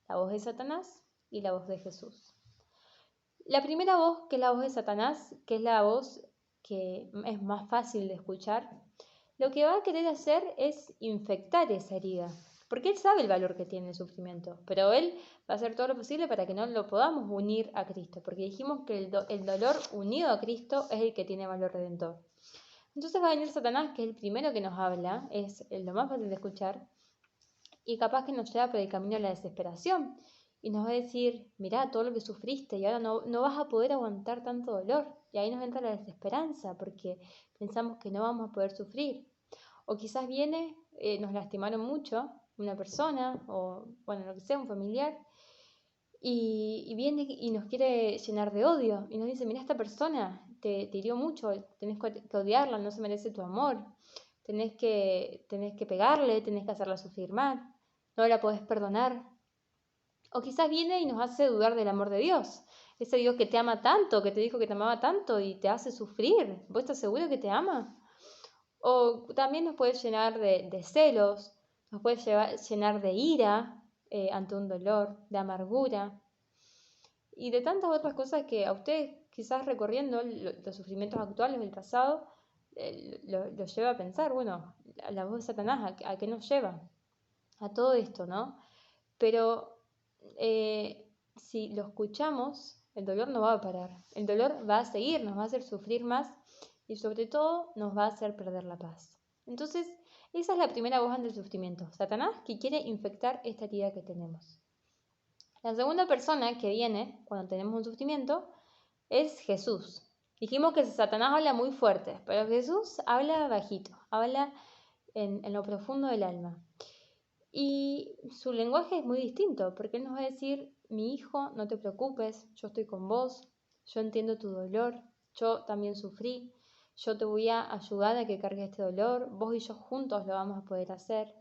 la voz de Satanás y la voz de Jesús. La primera voz, que es la voz de Satanás, que es la voz que es más fácil de escuchar, lo que va a querer hacer es infectar esa herida, porque él sabe el valor que tiene el sufrimiento, pero él va a hacer todo lo posible para que no lo podamos unir a Cristo, porque dijimos que el dolor unido a Cristo es el que tiene valor redentor. Entonces va a venir Satanás, que es el primero que nos habla, es lo más fácil de escuchar, y capaz que nos lleva por el camino de la desesperación, y nos va a decir, mirá todo lo que sufriste y ahora no vas a poder aguantar tanto dolor, y ahí nos entra la desesperanza, porque pensamos que no vamos a poder sufrir. O quizás viene, nos lastimaron mucho, una persona, o bueno, lo que sea, un familiar, y viene y nos quiere llenar de odio, y nos dice, mira, esta persona te hirió mucho, tenés que odiarla, no se merece tu amor, tenés que pegarle, tenés que hacerla sufrir mal, no la podés perdonar. O quizás viene y nos hace dudar del amor de Dios, ese Dios que te ama tanto, que te dijo que te amaba tanto y te hace sufrir, ¿vos estás seguro que te ama? O también nos puede llenar de celos, nos puede llenar de ira ante un dolor, de amargura y de tantas otras cosas que a ustedes quizás recorriendo los sufrimientos actuales del pasado lo lleva a pensar, bueno, la voz de Satanás, ¿a qué nos lleva? A todo esto, ¿no? Pero si lo escuchamos, el dolor no va a parar, el dolor va a seguir, nos va a hacer sufrir más y sobre todo nos va a hacer perder la paz. Entonces, esa es la primera voz ante el sufrimiento, Satanás, que quiere infectar esta herida que tenemos. La segunda persona que viene cuando tenemos un sufrimiento es Jesús. Dijimos que Satanás habla muy fuerte, pero Jesús habla bajito, habla en lo profundo del alma. Y su lenguaje es muy distinto, porque él nos va a decir, mi hijo, no te preocupes, yo estoy con vos, yo entiendo tu dolor, yo también sufrí, yo te voy a ayudar a que cargues este dolor, vos y yo juntos lo vamos a poder hacer.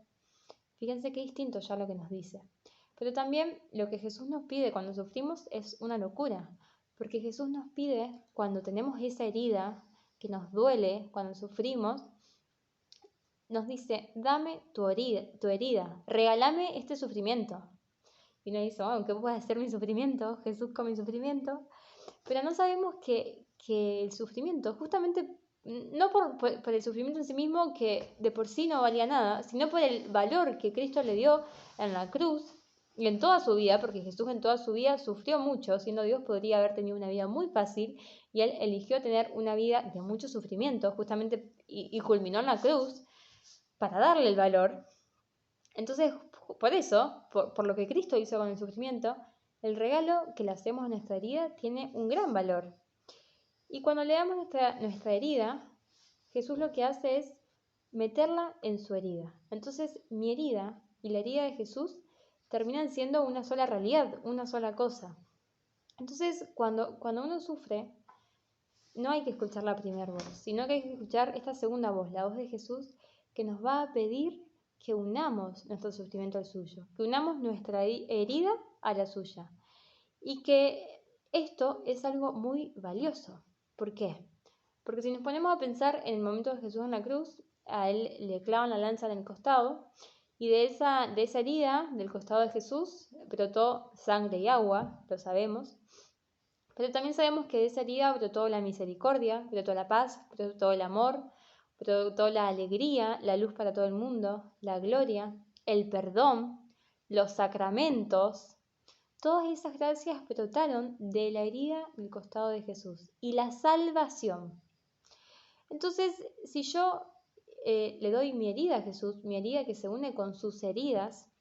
Fíjense qué distinto ya lo que nos dice. Pero también lo que Jesús nos pide cuando sufrimos es una locura, porque Jesús nos pide cuando tenemos esa herida que nos duele, cuando sufrimos, nos dice, dame tu herida, regálame este sufrimiento. Y uno dice, bueno, ¿qué puede hacer mi sufrimiento? Jesús con mi sufrimiento. Pero no sabemos que el sufrimiento, justamente, no por el sufrimiento en sí mismo, que de por sí no valía nada, sino por el valor que Cristo le dio en la cruz y en toda su vida, porque Jesús en toda su vida sufrió mucho, siendo Dios podría haber tenido una vida muy fácil, y Él eligió tener una vida de mucho sufrimiento, justamente, y culminó en la cruz, para darle el valor. Entonces, por eso, por lo que Cristo hizo con el sufrimiento, el regalo que le hacemos a nuestra herida tiene un gran valor. Y cuando le damos nuestra herida, Jesús lo que hace es meterla en su herida. Entonces, mi herida y la herida de Jesús terminan siendo una sola realidad, una sola cosa. Entonces, cuando uno sufre, no hay que escuchar la primera voz, sino que hay que escuchar esta segunda voz, la voz de Jesús, que nos va a pedir que unamos nuestro sufrimiento al suyo, que unamos nuestra herida a la suya. Y que esto es algo muy valioso. ¿Por qué? Porque si nos ponemos a pensar en el momento de Jesús en la cruz, a él le clavan la lanza en el costado, y de esa herida, del costado de Jesús, brotó sangre y agua, lo sabemos. Pero también sabemos que de esa herida brotó la misericordia, brotó la paz, brotó el amor, brotó la alegría, la luz para todo el mundo, la gloria, el perdón, los sacramentos. Todas esas gracias brotaron de la herida del costado de Jesús y la salvación. Entonces, si yo le doy mi herida a Jesús, mi herida que se une con sus heridas,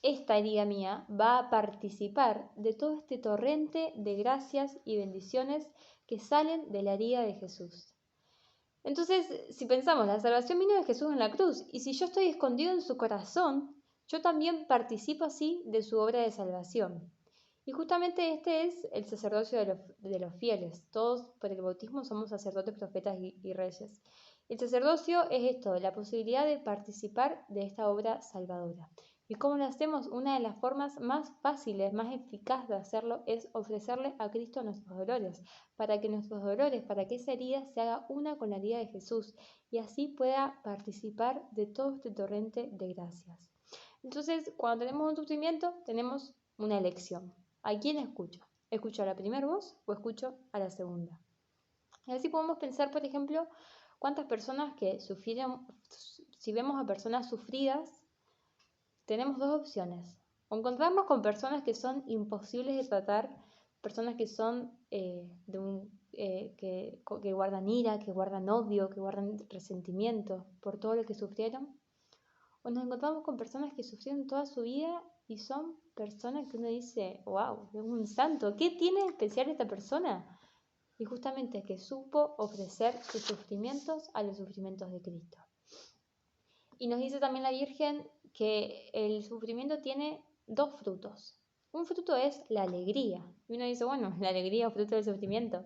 esta herida mía va a participar de todo este torrente de gracias y bendiciones que salen de la herida de Jesús. Entonces, si pensamos, la salvación vino de Jesús en la cruz, y si yo estoy escondido en su corazón, yo también participo así de su obra de salvación. Y justamente este es el sacerdocio de los fieles. Todos por el bautismo somos sacerdotes, profetas y reyes. El sacerdocio es esto, la posibilidad de participar de esta obra salvadora. ¿Y cómo lo hacemos? Una de las formas más fáciles, más eficaces de hacerlo es ofrecerle a Cristo nuestros dolores, para que nuestros dolores, para que esa herida se haga una con la herida de Jesús y así pueda participar de todo este torrente de gracias. Entonces, cuando tenemos un sufrimiento, tenemos una elección. ¿A quién escucho? ¿Escucho a la primera voz o escucho a la segunda? Y así podemos pensar, por ejemplo, cuántas personas que sufrieron, si vemos a personas sufridas, tenemos dos opciones. O encontrarnos con personas que son imposibles de tratar, personas que son que guardan ira, que guardan odio, que guardan resentimiento por todo lo que sufrieron. O nos encontramos con personas que sufrieron toda su vida y son personas que uno dice, wow, es un santo, ¿qué tiene de especial esta persona? Y justamente que supo ofrecer sus sufrimientos a los sufrimientos de Cristo. Y nos dice también la Virgen que el sufrimiento tiene dos frutos. Un fruto es la alegría. Y uno dice, bueno, la alegría es fruto del sufrimiento.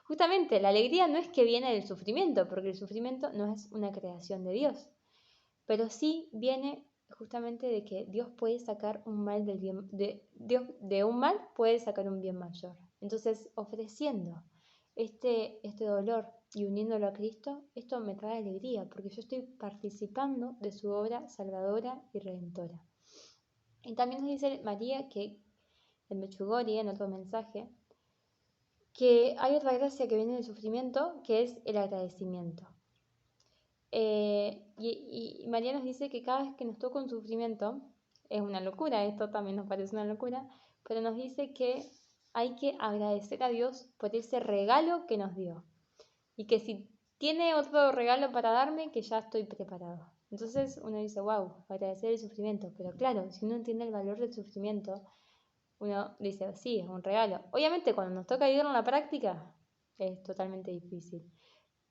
Justamente, la alegría no es que viene del sufrimiento, porque el sufrimiento no es una creación de Dios. Pero sí viene justamente de que Dios puede sacar un mal del bien, de un mal puede sacar un bien mayor. Entonces, ofreciendo este dolor y uniéndolo a Cristo, esto me trae alegría, porque yo estoy participando de su obra salvadora y redentora. Y también nos dice María que en Mechugori, en otro mensaje, que hay otra gracia que viene del sufrimiento, que es el agradecimiento. Y María nos dice que cada vez que nos toca un sufrimiento, es una locura, esto también nos parece una locura, pero nos dice que hay que agradecer a Dios por ese regalo que nos dio. Y que si tiene otro regalo para darme, que ya estoy preparado. Entonces uno dice, wow, agradecer el sufrimiento. Pero claro, si uno entiende el valor del sufrimiento, uno dice, sí, es un regalo. Obviamente cuando nos toca vivirlo en la práctica, es totalmente difícil.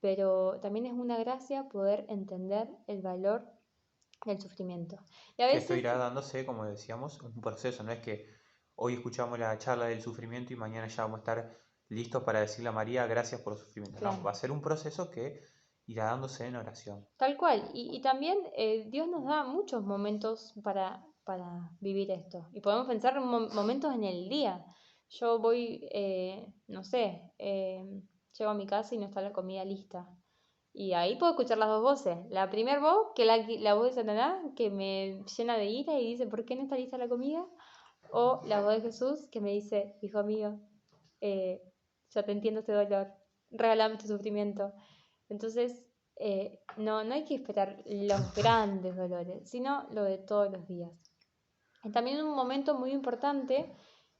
Pero también es una gracia poder entender el valor del sufrimiento. Y a veces, que esto irá dándose, como decíamos, un proceso, no es que hoy escuchamos la charla del sufrimiento y mañana ya vamos a estar listos para decirle a María gracias por el sufrimiento. Claro. No, va a ser un proceso que irá dándose en oración. Tal cual, y también Dios nos da muchos momentos para vivir esto. Y podemos pensar en momentos en el día. Yo voy, no sé, llego a mi casa y no está la comida lista. Y ahí puedo escuchar las dos voces. La primera voz, que la voz de Satanás, que me llena de ira y dice, ¿por qué no está lista la comida? O la voz de Jesús, que me dice, hijo mío, ya te entiendo este dolor, regálame este sufrimiento. Entonces, no hay que esperar los grandes dolores, sino lo de todos los días. Y también un momento muy importante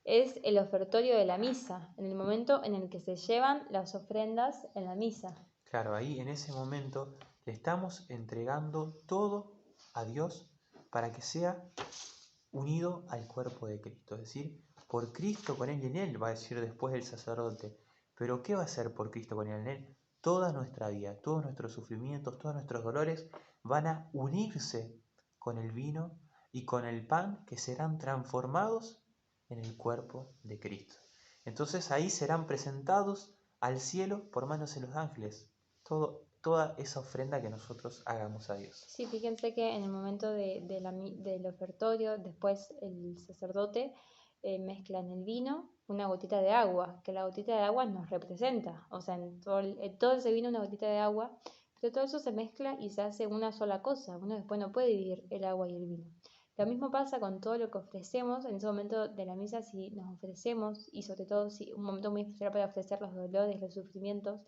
es el ofertorio de la misa, en el momento en el que se llevan las ofrendas en la misa. Claro, ahí en ese momento le estamos entregando todo a Dios para que sea unido al cuerpo de Cristo. Es decir, por Cristo, con Él y en Él, va a decir después el sacerdote. Pero ¿qué va a hacer por Cristo, con Él y en Él? Toda nuestra vida, todos nuestros sufrimientos, todos nuestros dolores van a unirse con el vino y con el pan, que serán transformados en el cuerpo de Cristo. Entonces ahí serán presentados al cielo por manos de los ángeles toda esa ofrenda que nosotros hagamos a Dios. Sí, fíjense que en el momento del ofertorio, después el sacerdote mezcla en el vino una gotita de agua, que la gotita de agua nos representa, o sea, en todo ese vino una gotita de agua, pero todo eso se mezcla y se hace una sola cosa, uno después no puede dividir el agua y el vino. Lo mismo pasa con todo lo que ofrecemos en ese momento de la misa, si nos ofrecemos, y sobre todo si un momento muy especial para ofrecer los dolores, los sufrimientos,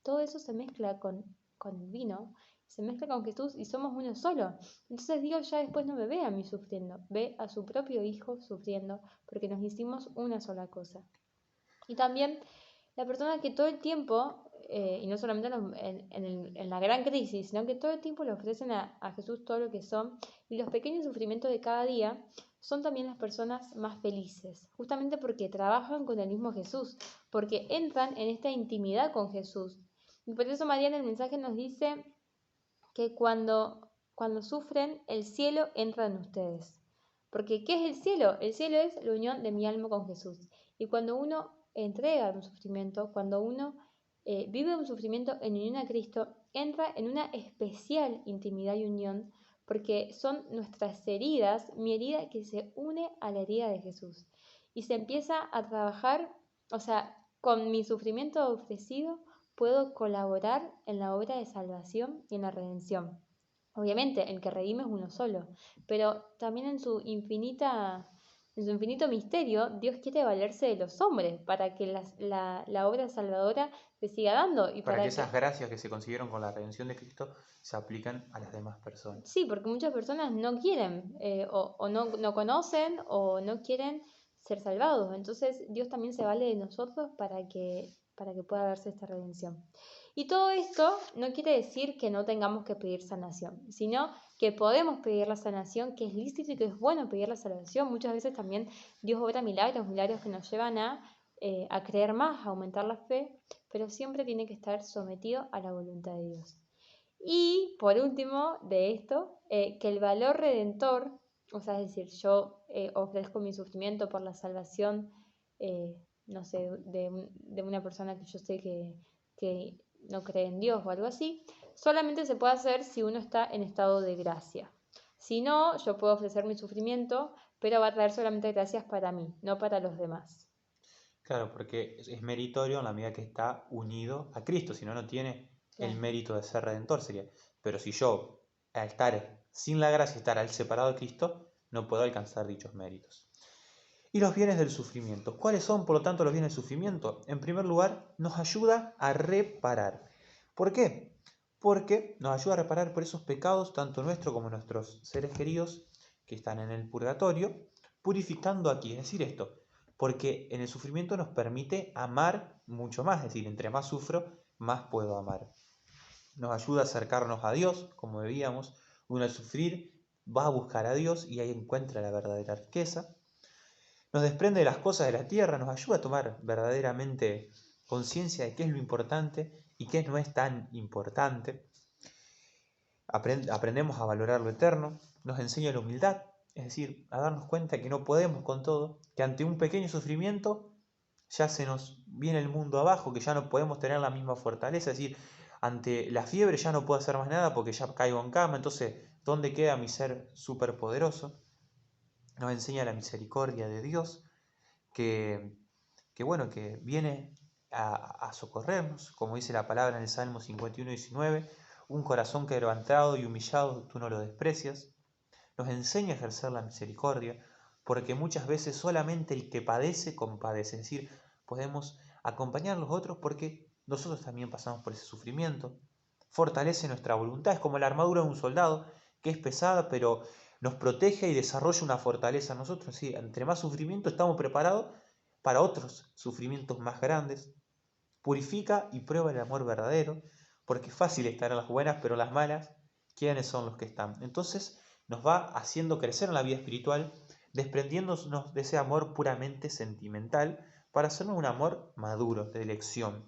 todo eso se mezcla con el vino, se mezcla con Jesús y somos uno solo. Entonces Dios ya después no me ve a mí sufriendo, ve a su propio Hijo sufriendo, porque nos hicimos una sola cosa. Y también la persona que todo el tiempo, y no solamente en la gran crisis, sino que todo el tiempo le ofrecen a Jesús todo lo que son, y los pequeños sufrimientos de cada día son también las personas más felices, justamente porque trabajan con el mismo Jesús, porque entran en esta intimidad con Jesús. Y por eso María en el mensaje nos dice que cuando sufren, el cielo entra en ustedes. Porque ¿qué es el cielo? El cielo es la unión de mi alma con Jesús. Y cuando uno entrega un sufrimiento, cuando uno vive un sufrimiento en unión a Cristo, entra en una especial intimidad y unión, porque son nuestras heridas, mi herida que se une a la herida de Jesús. Y se empieza a trabajar, o sea, con mi sufrimiento ofrecido, puedo colaborar en la obra de salvación y en la redención. Obviamente, el que redime es uno solo, pero también en su infinito misterio, Dios quiere valerse de los hombres para que la obra salvadora se siga dando y Para que esas gracias que se consiguieron con la redención de Cristo se aplican a las demás personas. Sí, porque muchas personas no quieren o no conocen o no quieren ser salvados. Entonces Dios también se vale de nosotros para que pueda darse esta redención. Y todo esto no quiere decir que no tengamos que pedir sanación, sino que podemos pedir la sanación, que es lícito y que es bueno pedir la salvación. Muchas veces también Dios obra milagros que nos llevan a creer más, a aumentar la fe, pero siempre tiene que estar sometido a la voluntad de Dios. Y por último de esto, que el valor redentor, o sea, es decir, yo ofrezco mi sufrimiento por la salvación, no sé, de una persona que yo sé que no cree en Dios o algo así, solamente se puede hacer si uno está en estado de gracia. Si no, yo puedo ofrecer mi sufrimiento, pero va a traer solamente gracias para mí, no para los demás. Claro, porque es meritorio en la medida que está unido a Cristo, si no, no tiene el Claro. mérito de ser redentor, sería. Pero si yo, al estar sin la gracia, estar al separado de Cristo, no puedo alcanzar dichos méritos. Y los bienes del sufrimiento. ¿Cuáles son, por lo tanto, los bienes del sufrimiento? En primer lugar, nos ayuda a reparar. ¿Por qué? Porque nos ayuda a reparar por esos pecados, tanto nuestros como nuestros seres queridos que están en el purgatorio, purificando aquí. Es decir, esto, porque en el sufrimiento nos permite amar mucho más, es decir, entre más sufro, más puedo amar. Nos ayuda a acercarnos a Dios, como debíamos. Uno al sufrir va a buscar a Dios y ahí encuentra la verdadera riqueza. Nos desprende de las cosas de la tierra, nos ayuda a tomar verdaderamente conciencia de qué es lo importante y qué no es tan importante. Aprendemos a valorar lo eterno, nos enseña la humildad, es decir, a darnos cuenta que no podemos con todo, que ante un pequeño sufrimiento ya se nos viene el mundo abajo, que ya no podemos tener la misma fortaleza, es decir, ante la fiebre ya no puedo hacer más nada porque ya caigo en cama, entonces, ¿dónde queda mi ser superpoderoso? Nos enseña la misericordia de Dios, que bueno, que viene a socorrernos, como dice la palabra en el Salmo 51:19, un corazón quebrantado y humillado tú no lo desprecias. Nos enseña a ejercer la misericordia, porque muchas veces solamente el que padece compadece, es decir, podemos acompañar a los otros porque nosotros también pasamos por ese sufrimiento. Fortalece nuestra voluntad, es como la armadura de un soldado, que es pesada, pero nos protege y desarrolla una fortaleza en nosotros. ¿Sí? Entre más sufrimiento estamos preparados para otros sufrimientos más grandes. Purifica y prueba el amor verdadero, porque es fácil estar en las buenas, pero en las malas, ¿quiénes son los que están? Entonces nos va haciendo crecer en la vida espiritual, desprendiéndonos de ese amor puramente sentimental para hacernos un amor maduro, de elección.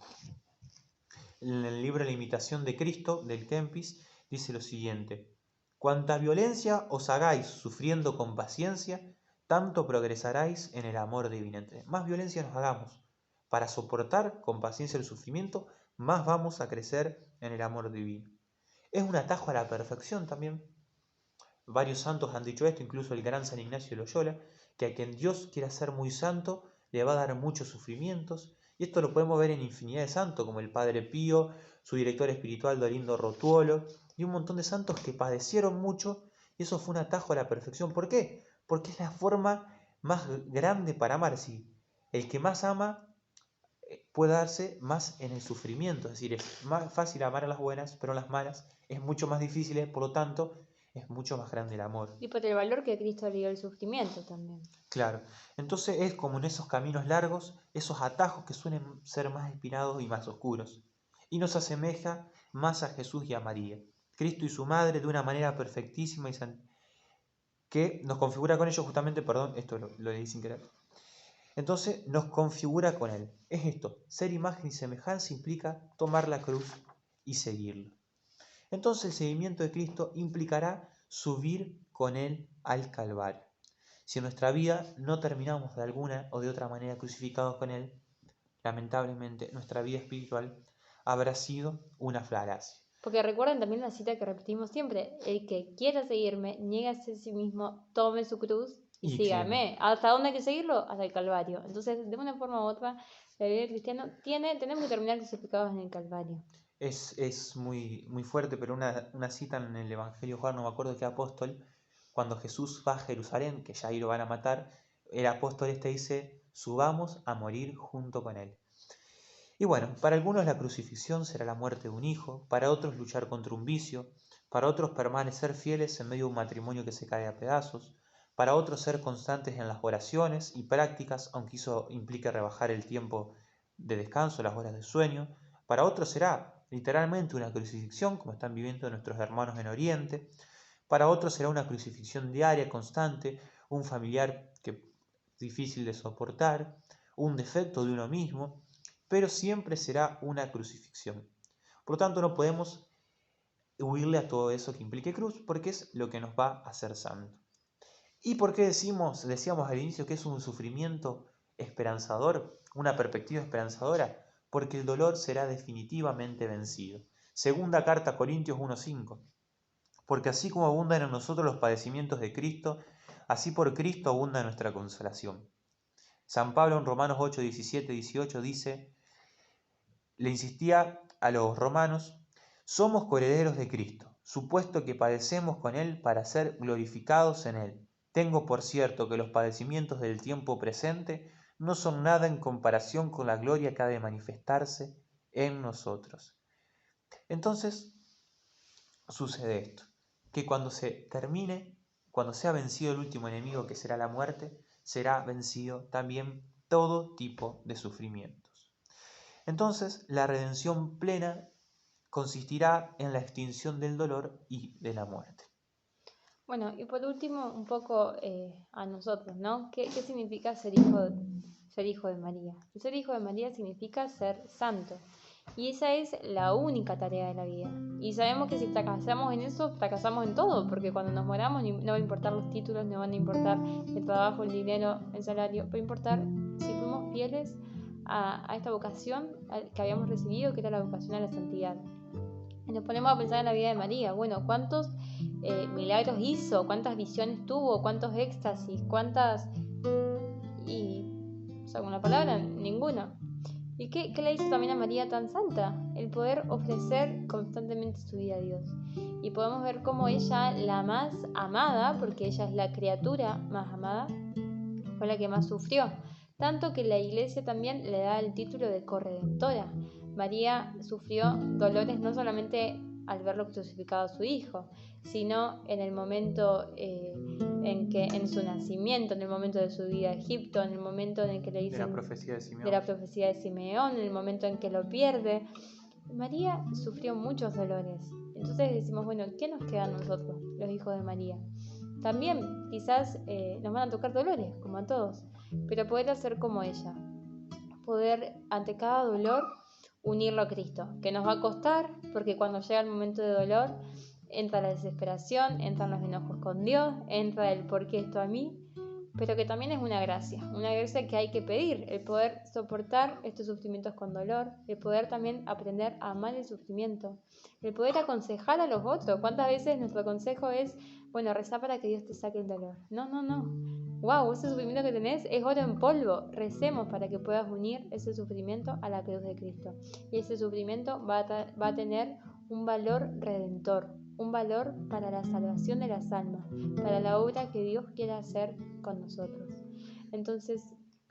En el libro La imitación de Cristo, del Kempis, dice lo siguiente: cuanta violencia os hagáis sufriendo con paciencia, tanto progresaréis en el amor divino. Entre más violencia nos hagamos para soportar con paciencia el sufrimiento, más vamos a crecer en el amor divino. Es un atajo a la perfección también. Varios santos han dicho esto, incluso el gran San Ignacio de Loyola, que a quien Dios quiera ser muy santo le va a dar muchos sufrimientos. Y esto lo podemos ver en infinidad de santos, como el Padre Pío, su director espiritual Dolindo Rotuolo, y un montón de santos que padecieron mucho, y eso fue un atajo a la perfección. ¿Por qué? Porque es la forma más grande para amar. Si el que más ama puede darse más en el sufrimiento, es decir, es más fácil amar a las buenas, pero en las malas es mucho más difícil, por lo tanto, es mucho más grande el amor. Y por el valor que Cristo le dio al sufrimiento también. Claro, entonces es como en esos caminos largos, esos atajos que suelen ser más espinados y más oscuros, y nos asemeja más a Jesús y a María, Cristo y su madre de una manera perfectísima y que nos configura con ellos justamente, perdón, esto lo leí sin querer. Entonces nos configura con Él. Es esto, ser imagen y semejanza implica tomar la cruz y seguirlo. Entonces el seguimiento de Cristo implicará subir con Él al Calvario. Si en nuestra vida no terminamos de alguna o de otra manera crucificados con Él, lamentablemente nuestra vida espiritual habrá sido una falacia. Porque recuerden también la cita que repetimos siempre: el que quiera seguirme, niégase a sí mismo, tome su cruz y sígame. ¿Hasta dónde hay que seguirlo? Hasta el Calvario. Entonces, de una forma u otra, la vida del cristiano tenemos que terminar crucificados en el Calvario. Es muy, muy fuerte, pero una cita en el Evangelio de Juan, no me acuerdo qué apóstol, cuando Jesús va a Jerusalén, que ya ahí lo van a matar, el apóstol dice: subamos a morir junto con Él. Y bueno, para algunos la crucifixión será la muerte de un hijo, para otros luchar contra un vicio, para otros permanecer fieles en medio de un matrimonio que se cae a pedazos, para otros ser constantes en las oraciones y prácticas, aunque eso implique rebajar el tiempo de descanso, las horas de sueño. Para otros será literalmente una crucifixión, como están viviendo nuestros hermanos en Oriente. Para otros será una crucifixión diaria, constante, un familiar difícil de soportar, un defecto de uno mismo, pero siempre será una crucifixión. Por lo tanto, no podemos huirle a todo eso que implique cruz, porque es lo que nos va a hacer santo. ¿Y por qué decíamos al inicio que es un sufrimiento esperanzador, una perspectiva esperanzadora? Porque el dolor será definitivamente vencido. Segunda carta a Corintios 1:5. Porque así como abundan en nosotros los padecimientos de Cristo, así por Cristo abunda nuestra consolación. San Pablo en Romanos 8:17-18 dice: le insistía a los romanos: somos coherederos de Cristo, supuesto que padecemos con Él para ser glorificados en Él. Tengo por cierto que los padecimientos del tiempo presente no son nada en comparación con la gloria que ha de manifestarse en nosotros. Entonces, sucede esto, que cuando se termine, cuando sea vencido el último enemigo, que será la muerte, será vencido también todo tipo de sufrimientos. Entonces, la redención plena consistirá en la extinción del dolor y de la muerte. Bueno, y por último, un poco a nosotros, ¿no? ¿Qué significa ser hijo de María? Ser hijo de María significa ser santo. Y esa es la única tarea de la vida. Y sabemos que si fracasamos en eso, fracasamos en todo, porque cuando nos moramos no va a importar los títulos, no van a importar el trabajo, el dinero, el salario, va a importar si fuimos fieles a esta vocación que habíamos recibido, que era la vocación a la santidad. Y nos ponemos a pensar en la vida de María. Bueno, ¿cuántos milagros hizo? ¿Cuántas visiones tuvo? ¿Cuántos éxtasis? ¿Cuántas? Y, o sea, con la palabra, ninguna. ¿Y qué le hizo también a María tan santa? El poder ofrecer constantemente su vida a Dios. Y podemos ver cómo ella, la más amada, porque ella es la criatura más amada, fue la que más sufrió. Tanto que la Iglesia también le da el título de corredentora. María sufrió dolores no solamente al verlo crucificado a su hijo, sino en el momento en su nacimiento, en el momento de su vida a Egipto, en el momento en el que le dicen de la profecía de Simeón, en el momento en que lo pierde. María sufrió muchos dolores. Entonces decimos, bueno, ¿qué nos queda a nosotros, los hijos de María? También quizás nos van a tocar dolores, como a todos, pero poder hacer como ella, poder ante cada dolor unirlo a Cristo, que nos va a costar, porque cuando llega el momento de dolor entra la desesperación, entran los enojos con Dios, entra el ¿por qué esto a mí? Pero que también es una gracia que hay que pedir, el poder soportar estos sufrimientos con dolor, el poder también aprender a amar el sufrimiento, el poder aconsejar a los otros. ¿Cuántas veces nuestro consejo es, bueno, rezá para que Dios te saque el dolor? No. Wow, ese sufrimiento que tenés es oro en polvo. Recemos para que puedas unir ese sufrimiento a la cruz de Cristo. Y ese sufrimiento va a tener un valor redentor, un valor para la salvación de las almas, para la obra que Dios quiere hacer con nosotros. Entonces,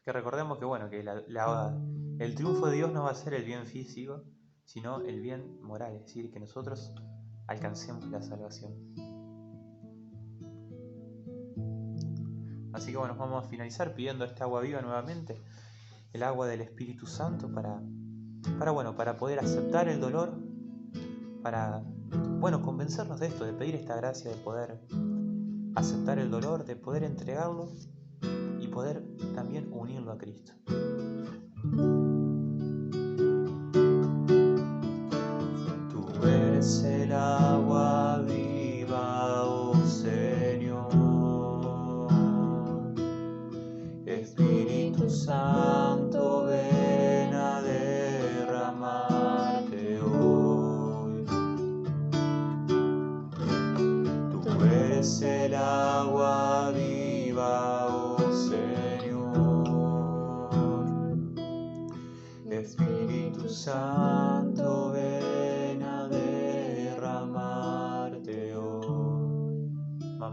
que recordemos que bueno, que el triunfo de Dios no va a ser el bien físico, sino el bien moral, es decir, que nosotros alcancemos la salvación. Así que bueno, vamos a finalizar pidiendo esta agua viva nuevamente, el agua del Espíritu Santo para poder aceptar el dolor, para convencernos de esto, de pedir esta gracia de poder aceptar el dolor, de poder entregarlo y poder también unirlo a Cristo. Tú eres el agua viva, oh Señor.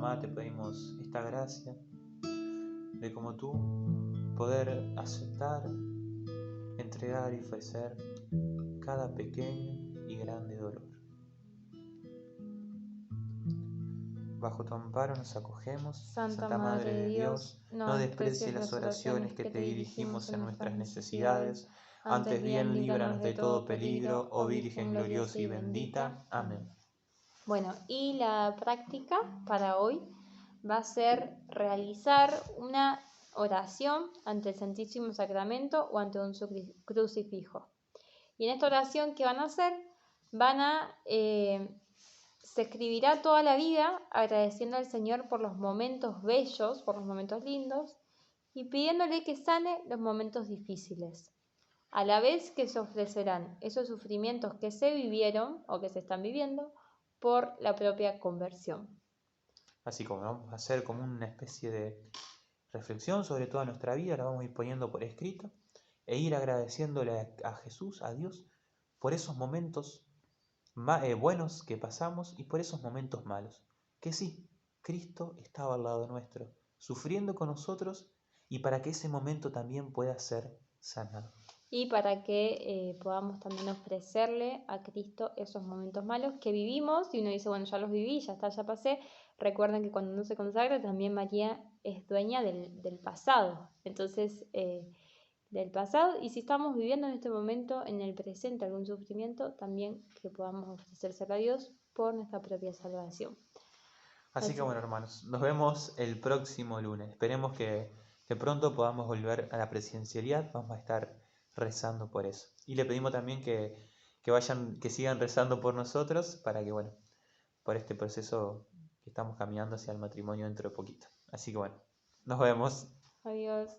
mamá, te pedimos esta gracia de como tú poder aceptar, entregar y ofrecer cada pequeño y grande dolor. Bajo tu amparo nos acogemos, Santa Madre de Dios, no desprecies las oraciones que te dirigimos en nuestras necesidades, antes bien líbranos de todo peligro, oh Virgen gloriosa y bendita. Amén. Bueno, y la práctica para hoy va a ser realizar una oración ante el Santísimo Sacramento o ante un crucifijo. Y en esta oración, ¿qué van a hacer? Se escribirá toda la vida agradeciendo al Señor por los momentos bellos, por los momentos lindos, y pidiéndole que sane los momentos difíciles. A la vez que se ofrecerán esos sufrimientos que se vivieron o que se están viviendo por la propia conversión. Así como vamos a hacer como una especie de reflexión sobre toda nuestra vida, la vamos a ir poniendo por escrito e ir agradeciéndole a Jesús, a Dios, por esos momentos buenos que pasamos y por esos momentos malos. Que sí, Cristo estaba al lado nuestro, sufriendo con nosotros y para que ese momento también pueda ser sanado. Y para que podamos también ofrecerle a Cristo esos momentos malos que vivimos, y uno dice, bueno, ya los viví, ya está, ya pasé. Recuerden que cuando uno se consagra, también María es dueña del pasado. Entonces, del pasado, y si estamos viviendo en este momento, en el presente, algún sufrimiento, también que podamos ofrecérselo a Dios por nuestra propia salvación. Así que bueno, hermanos, nos vemos el próximo lunes. Esperemos que pronto podamos volver a la presencialidad. Vamos a estar rezando por eso. Y le pedimos también que sigan rezando por nosotros para que, bueno, por este proceso que estamos caminando hacia el matrimonio dentro de poquito. Así que bueno, nos vemos. Adiós.